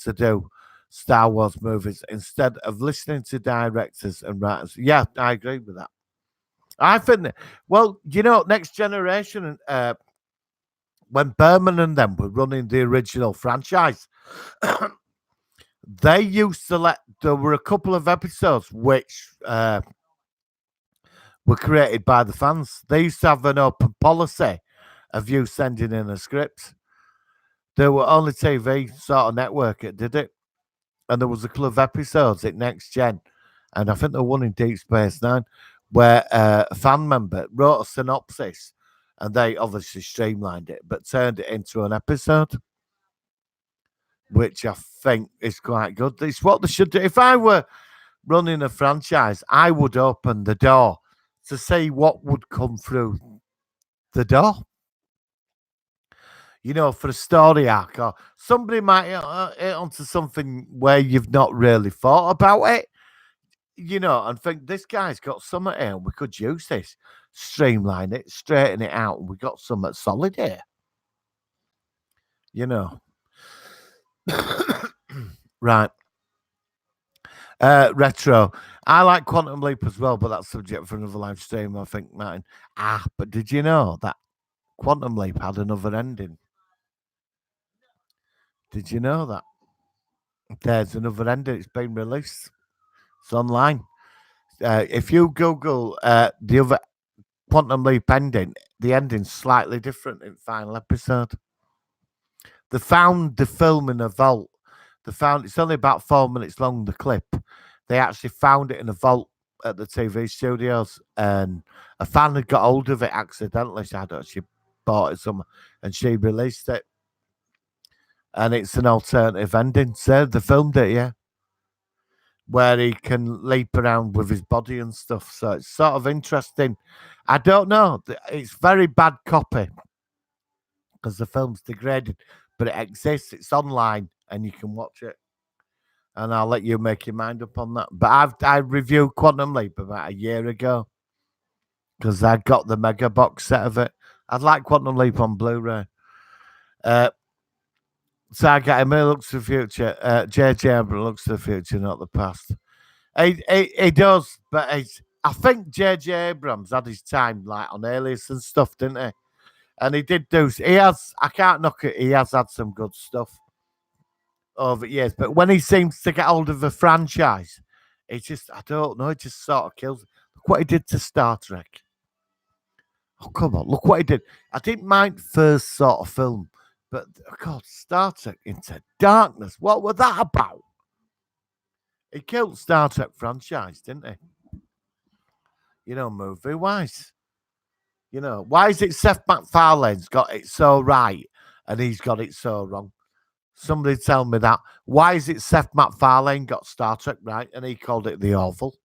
to do Star Wars movies instead of listening to directors and writers. Yeah, I agree with that. I think, well, Next Generation, when Berman and them were running the original franchise, they used to there were a couple of episodes which were created by the fans. They used to have an open policy of you sending in a script. There were only TV sort of network that did it. And there was a couple of episodes at Next Gen, and I think the one in Deep Space Nine, where a fan member wrote a synopsis, and they obviously streamlined it, but turned it into an episode, which I think is quite good. It's what they should do. If I were running a franchise, I would open the door to see what would come through the door. For a story arc, or somebody might hit onto something where you've not really thought about it, and think this guy's got something here, and we could use this, streamline it, straighten it out, and we got something solid here. Right. Retro. I like Quantum Leap as well, but that's subject for another live stream, I think, Martin. But did you know that Quantum Leap had another ending? Did you know that? There's another ending. It's been released. It's online. If you Google the other Quantum Leap ending, the ending's slightly different in final episode. They found the film in a vault. It's only about 4 minutes long, the clip. They actually found it in a vault at the TV studios, and a fan had got hold of it accidentally. She bought it somewhere, and she released it. And it's an alternative ending. So they filmed it, yeah, where he can leap around with his body and stuff. So it's sort of interesting. I don't know. It's very bad copy because the film's degraded, but it exists. It's online and you can watch it. And I'll let you make your mind up on that. But I reviewed Quantum Leap about a year ago because I got the mega box set of it. I'd like Quantum Leap on Blu-ray. So I get him. He looks to the future. J.J. Abrams looks to the future, not the past. He does, but I think J.J. Abrams had his time like on Alias and stuff, didn't he? And he did do. He has. I can't knock it. He has had some good stuff over years, but when he seems to get hold of a franchise, it just, I don't know, it just sort of kills. Look what he did to Star Trek. Oh, come on, look what he did. I didn't mind first sort of film, but God, Star Trek Into Darkness, what was that about? He killed Star Trek franchise, didn't he? Movie-wise. Why is it Seth MacFarlane's got it so right and he's got it so wrong? Somebody tell me that. Why is it Seth MacFarlane got Star Trek right and he called it The Awful?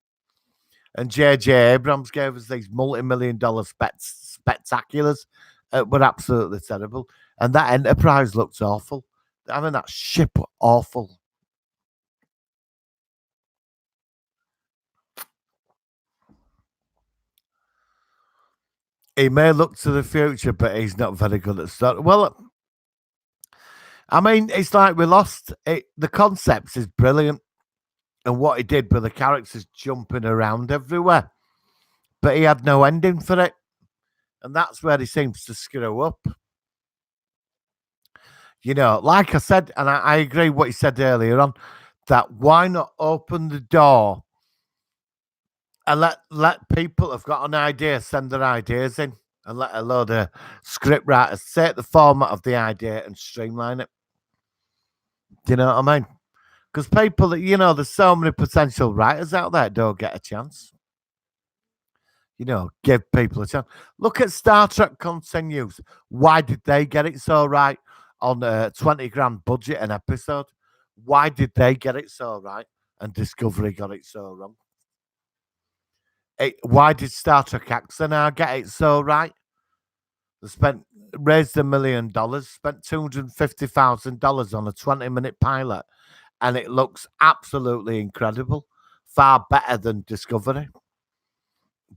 And J.J. Abrams gave us these multi-million-dollar spectaculars were absolutely terrible. And that Enterprise looks awful. I mean, that ship was awful. He may look to the future, but he's not very good at stuff. Well, I mean, it's like we lost it. The concept is brilliant, and what he did with the characters jumping around everywhere, but he had no ending for it, and that's where he seems to screw up. Like I said, and I agree what he said earlier on, that why not open the door and let people have got an idea send their ideas in, and let a load of script writers take the format of the idea and streamline it. Do you know what I mean? Because people that, there's so many potential writers out there don't get a chance. Give people a chance. Look at Star Trek Continues. Why did they get it so right on a 20 grand budget an episode? Why did they get it so right and Discovery got it so wrong? Why did Star Trek Axanar get it so right? They raised $1 million, spent $250,000 on a 20-minute pilot, and it looks absolutely incredible. Far better than Discovery.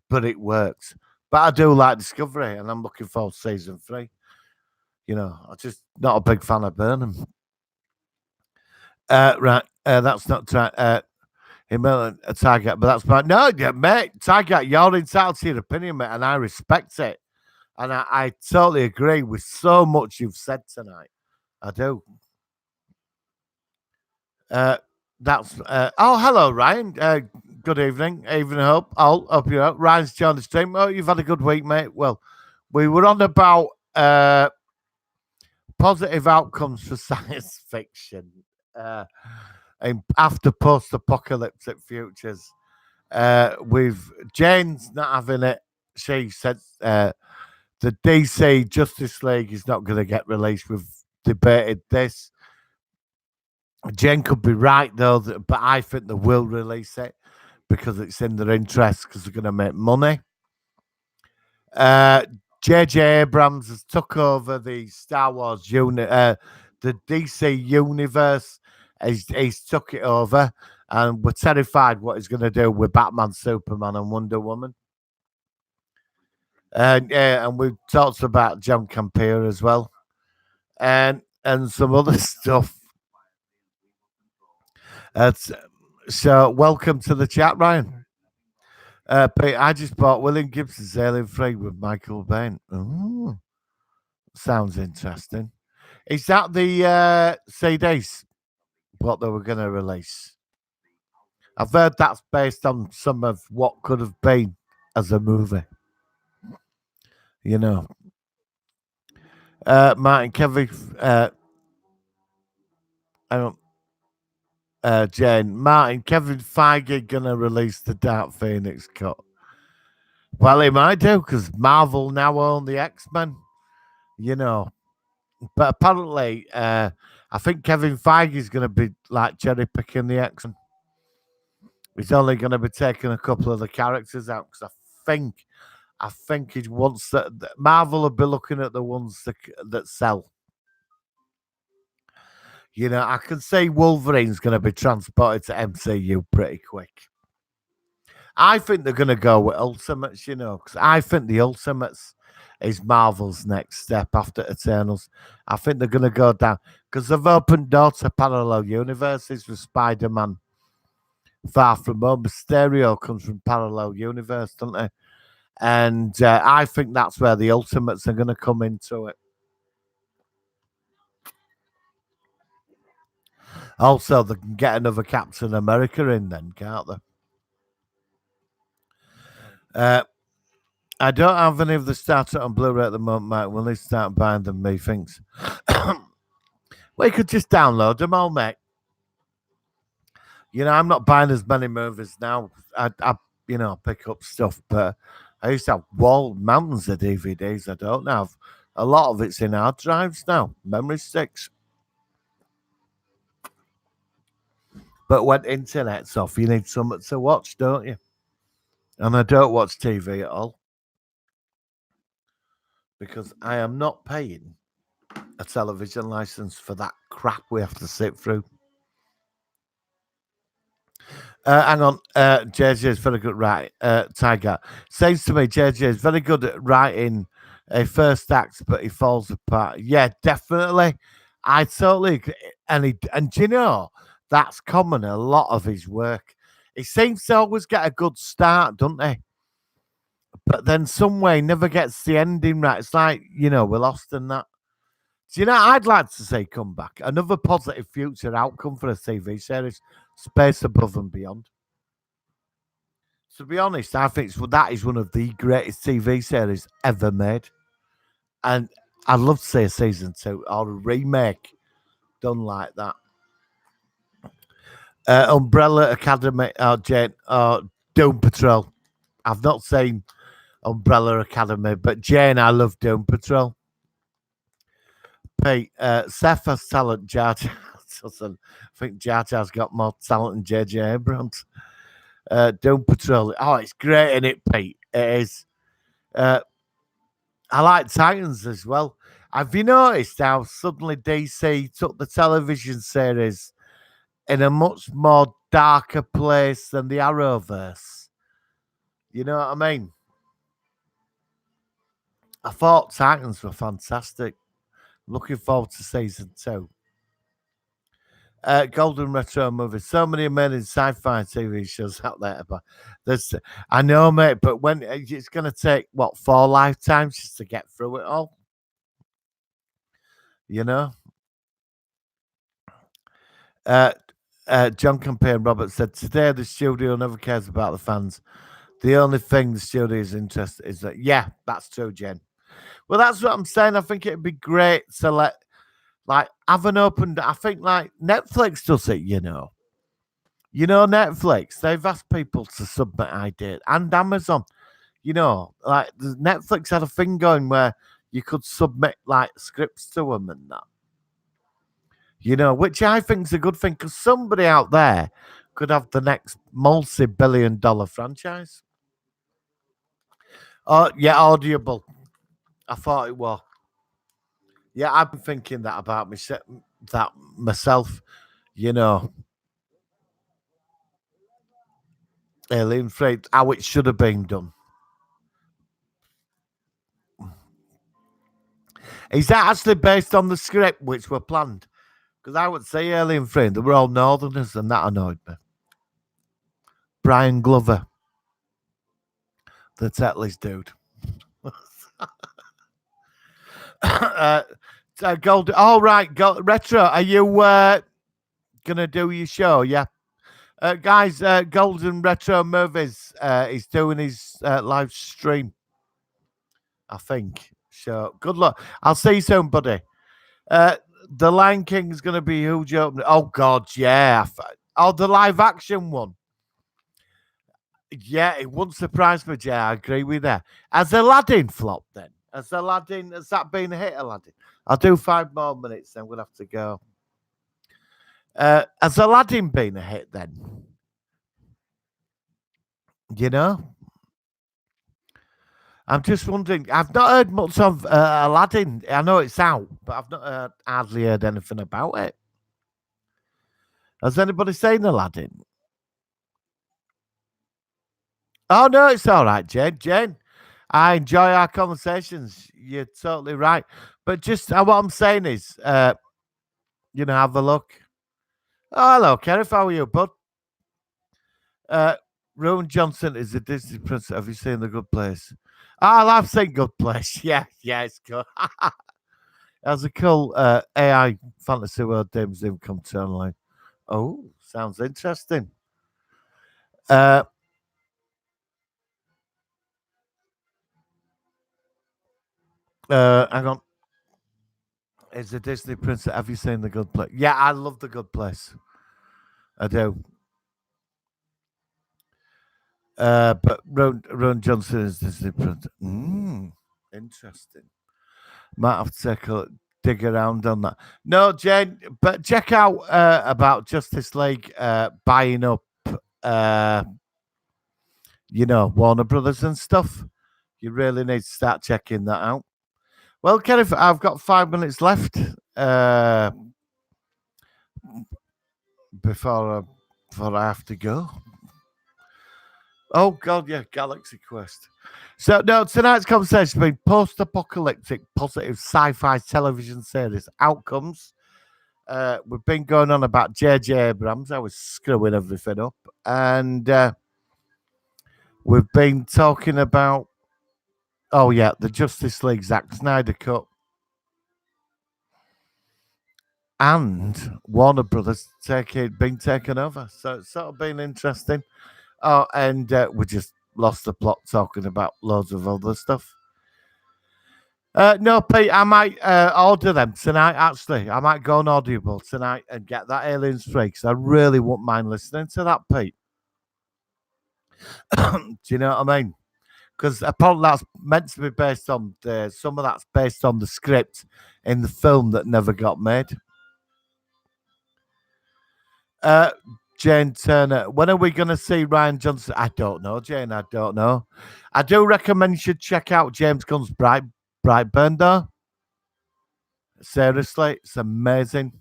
but it works. But I do like Discovery, and I'm looking forward to season 3. I'm just not a big fan of Burnham. Right, that's not a Tiger, but that's my no, yeah, mate. Tiger, you're entitled to your opinion, mate, and I respect it. And I totally agree with so much you've said tonight. I do. Uh, hello, Ryan. Good evening. Evening, hope you're out. Ryan's joined the stream. Oh, you've had a good week, mate. Well, we were on about positive outcomes for science fiction after post-apocalyptic futures. With Jane's not having it. She said the DC Justice League is not going to get released. We've debated this. Jane could be right though, but I think they will release it because it's in their interest because they're going to make money. J.J. Abrams has took over the Star Wars the DC universe. He's took it over, and we're terrified what he's going to do with Batman, Superman, and Wonder Woman. And we've talked about John Campea as well, and some other stuff. So welcome to the chat, Ryan. Pete, I just bought William Gibson's Alien 3 with Michael Bain. Ooh, sounds interesting. Is that the CDs? What they were going to release? I've heard that's based on some of what could have been as a movie. Martin, Kevin, Jane, Martin, Kevin Feige gonna release the Dark Phoenix cut. Well, he might do because Marvel now own the X-Men. But apparently, I think Kevin Feige is going to be like cherry picking the X-Men. He's only going to be taking a couple of the characters out because I think he wants that Marvel will be looking at the ones that sell. I can see Wolverine's going to be transported to MCU pretty quick. I think they're going to go with Ultimates, because I think the Ultimates is Marvel's next step after Eternals. I think they're going to go down because they've opened doors to parallel universes with Spider-Man Far From Home. Mysterio comes from parallel universe, don't they? And I think that's where the Ultimates are going to come into it. Also, they can get another Captain America in then, can't they? I don't have any of the started on Blu-ray at the moment, Mike. Will they start buying them, methinks? Well, you could just download them all, mate. I'm not buying as many movies now. I pick up stuff, but I used to have mountains of DVDs. I don't have. A lot of it's in hard drives now, memory sticks. But when internet's off, you need something to watch, don't you? And I don't watch TV at all because I am not paying a television license for that crap we have to sit through. Hang on, JJ is very good Tiger says to me, JJ is very good at writing a first act, but he falls apart. Yeah, definitely. I totally agree. And that's common in a lot of his work. He seems to always get a good start, doesn't he? But then some way never gets the ending right. It's like, we're lost in that. I'd like to see come back. Another positive future outcome for a TV series, Space Above and Beyond. To be honest, I think that is one of the greatest TV series ever made. And I'd love to see a season 2 or a remake done like that. Umbrella Academy, Jane, Doom Patrol. I've not seen Umbrella Academy, but Jane, I love Doom Patrol. Pete, Seth has talent, Jar Jar doesn't. I think Jar Jar's got more talent than J.J. Abrams. Doom Patrol. Oh, it's great, isn't it, Pete? It is. I like Titans as well. Have you noticed how suddenly DC took the television series in a much more darker place than the Arrowverse? You know what I mean? I thought Titans were fantastic. Looking forward to season 2. Golden Retro movies. So many amazing sci-fi TV shows out there. But there's, I know, mate. But when it's going to take 4 lifetimes just to get through it all, you know. Uh, John Campaign Robert said today the studio never cares about the fans. The only thing the studio is interested is that that's true, Jen. Well, that's what I'm saying. I think it'd be great to have an open. I think Netflix does it, you know. Netflix, they've asked people to submit ideas and Amazon, Netflix had a thing going where you could submit scripts to them and that, which I think is a good thing because somebody out there could have the next multi-billion-dollar franchise. Oh, yeah, Audible. I thought it was. Yeah, I've been thinking that about myself, Alien Freight, how it should have been done. Is that actually based on the script which were planned? Because I would say Alien Freight, they were all Northerners, and that annoyed me. Brian Glover, the Tetley's dude. Gold. All right, Retro. Are you gonna do your show? Yeah, guys. Golden Retro Movies. He's doing his live stream. I think. So good luck. I'll see you soon, buddy. The Lion King is gonna be huge opening. Oh God, yeah. The live action one. Yeah, it wouldn't surprise me, Jay. I agree with that. Has Aladdin flopped then? Has that been a hit, Aladdin? I'll do 5 more minutes, then we'll have to go. Has Aladdin been a hit then? I'm just wondering. I've not heard much of Aladdin. I know it's out, but I've not hardly heard anything about it. Has anybody seen Aladdin? Oh no, it's all right, Jen. Jen, I enjoy our conversations. You're totally right. But just what I'm saying is, have a look. Oh, hello, Kenneth. How are you, bud? Rowan Johnson is a Disney princess. Have you seen The Good Place? I've seen Good Place. Yeah, it's good. As a cool AI fantasy world, Dame's Doom come to online. Oh, sounds interesting. Hang on. It's a Disney princess. Have you seen The Good Place? Yeah, I love The Good Place. I do. But Ron Johnson is Disney princess. Interesting. Might have to dig around on that. No, Jane, but check out about Justice League buying up, Warner Brothers and stuff. You really need to start checking that out. Well, Kenneth, I've got 5 minutes left before I have to go. Oh God, yeah, Galaxy Quest. So no, tonight's conversation has been post-apocalyptic positive sci-fi television series outcomes. We've been going on about J.J. Abrams. I was screwing everything up, and we've been talking about the Justice League Zack Snyder cut and Warner Brothers being taken over. So it's sort of been interesting. Oh, and we just lost the plot talking about loads of other stuff. No, Pete, I might order them tonight, actually. I might go on Audible tonight and get that Aliens free because I really wouldn't mind listening to that, Pete. Do you know what I mean? Because apparently that's meant to be based on some of that's based on the script in the film that never got made. Jane Turner, when are we going to see Ryan Johnson? I don't know, Jane. I don't know. I do recommend you should check out James Gunn's Brightburn, though. Seriously, it's amazing.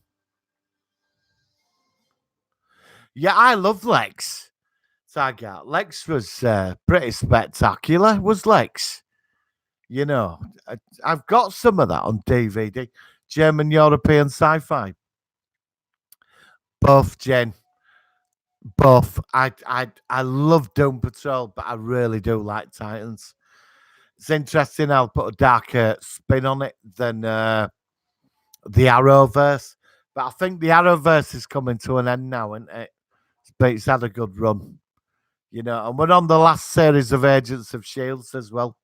Yeah, I love Lex. Tiger. Lex was pretty spectacular, was Lex. You know, I've got some of that on DVD. German European sci-fi. Both, Jen. Both. I love Doom Patrol, but I really do like Titans. It's interesting. I'll put a darker spin on it than the Arrowverse. But I think the Arrowverse is coming to an end now, isn't it? But it's had a good run. You know, and we're on the last series of Agents of Shields as well.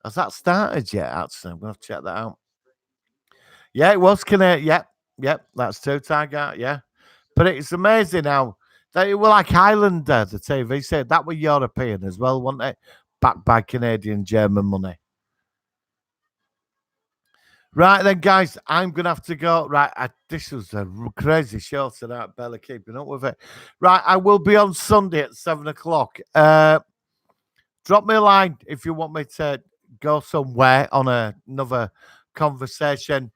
Has that started yet? Actually, I'm gonna have to check that out. Yeah, it was Canadian. Yep, that's two Tiger. Yeah, but it's amazing how they were like Highlander, the TV said that were European as well, weren't it? Backed by Canadian German money. Right then, guys, I'm gonna have to go. Right, this was a crazy show tonight. Barely keeping up with it. Right, I will be on Sunday at 7 o'clock. Drop me a line if you want me to go somewhere on another conversation,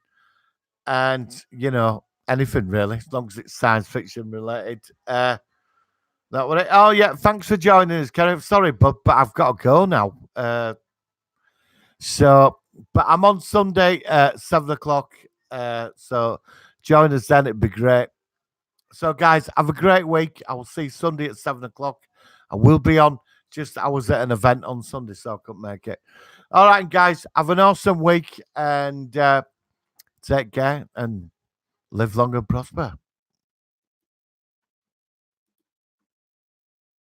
and you know anything really, as long as it's science fiction related. That was it. Oh yeah, thanks for joining us, Karen. Sorry, but I've got to go now. So, but I'm on Sunday at 7 o'clock. So join us then. It'd be great. So, guys, have a great week. I will see you Sunday at 7 o'clock. I will be on. Just I was at an event on Sunday, so I couldn't make it. All right, guys, have an awesome week and take care and live long and prosper.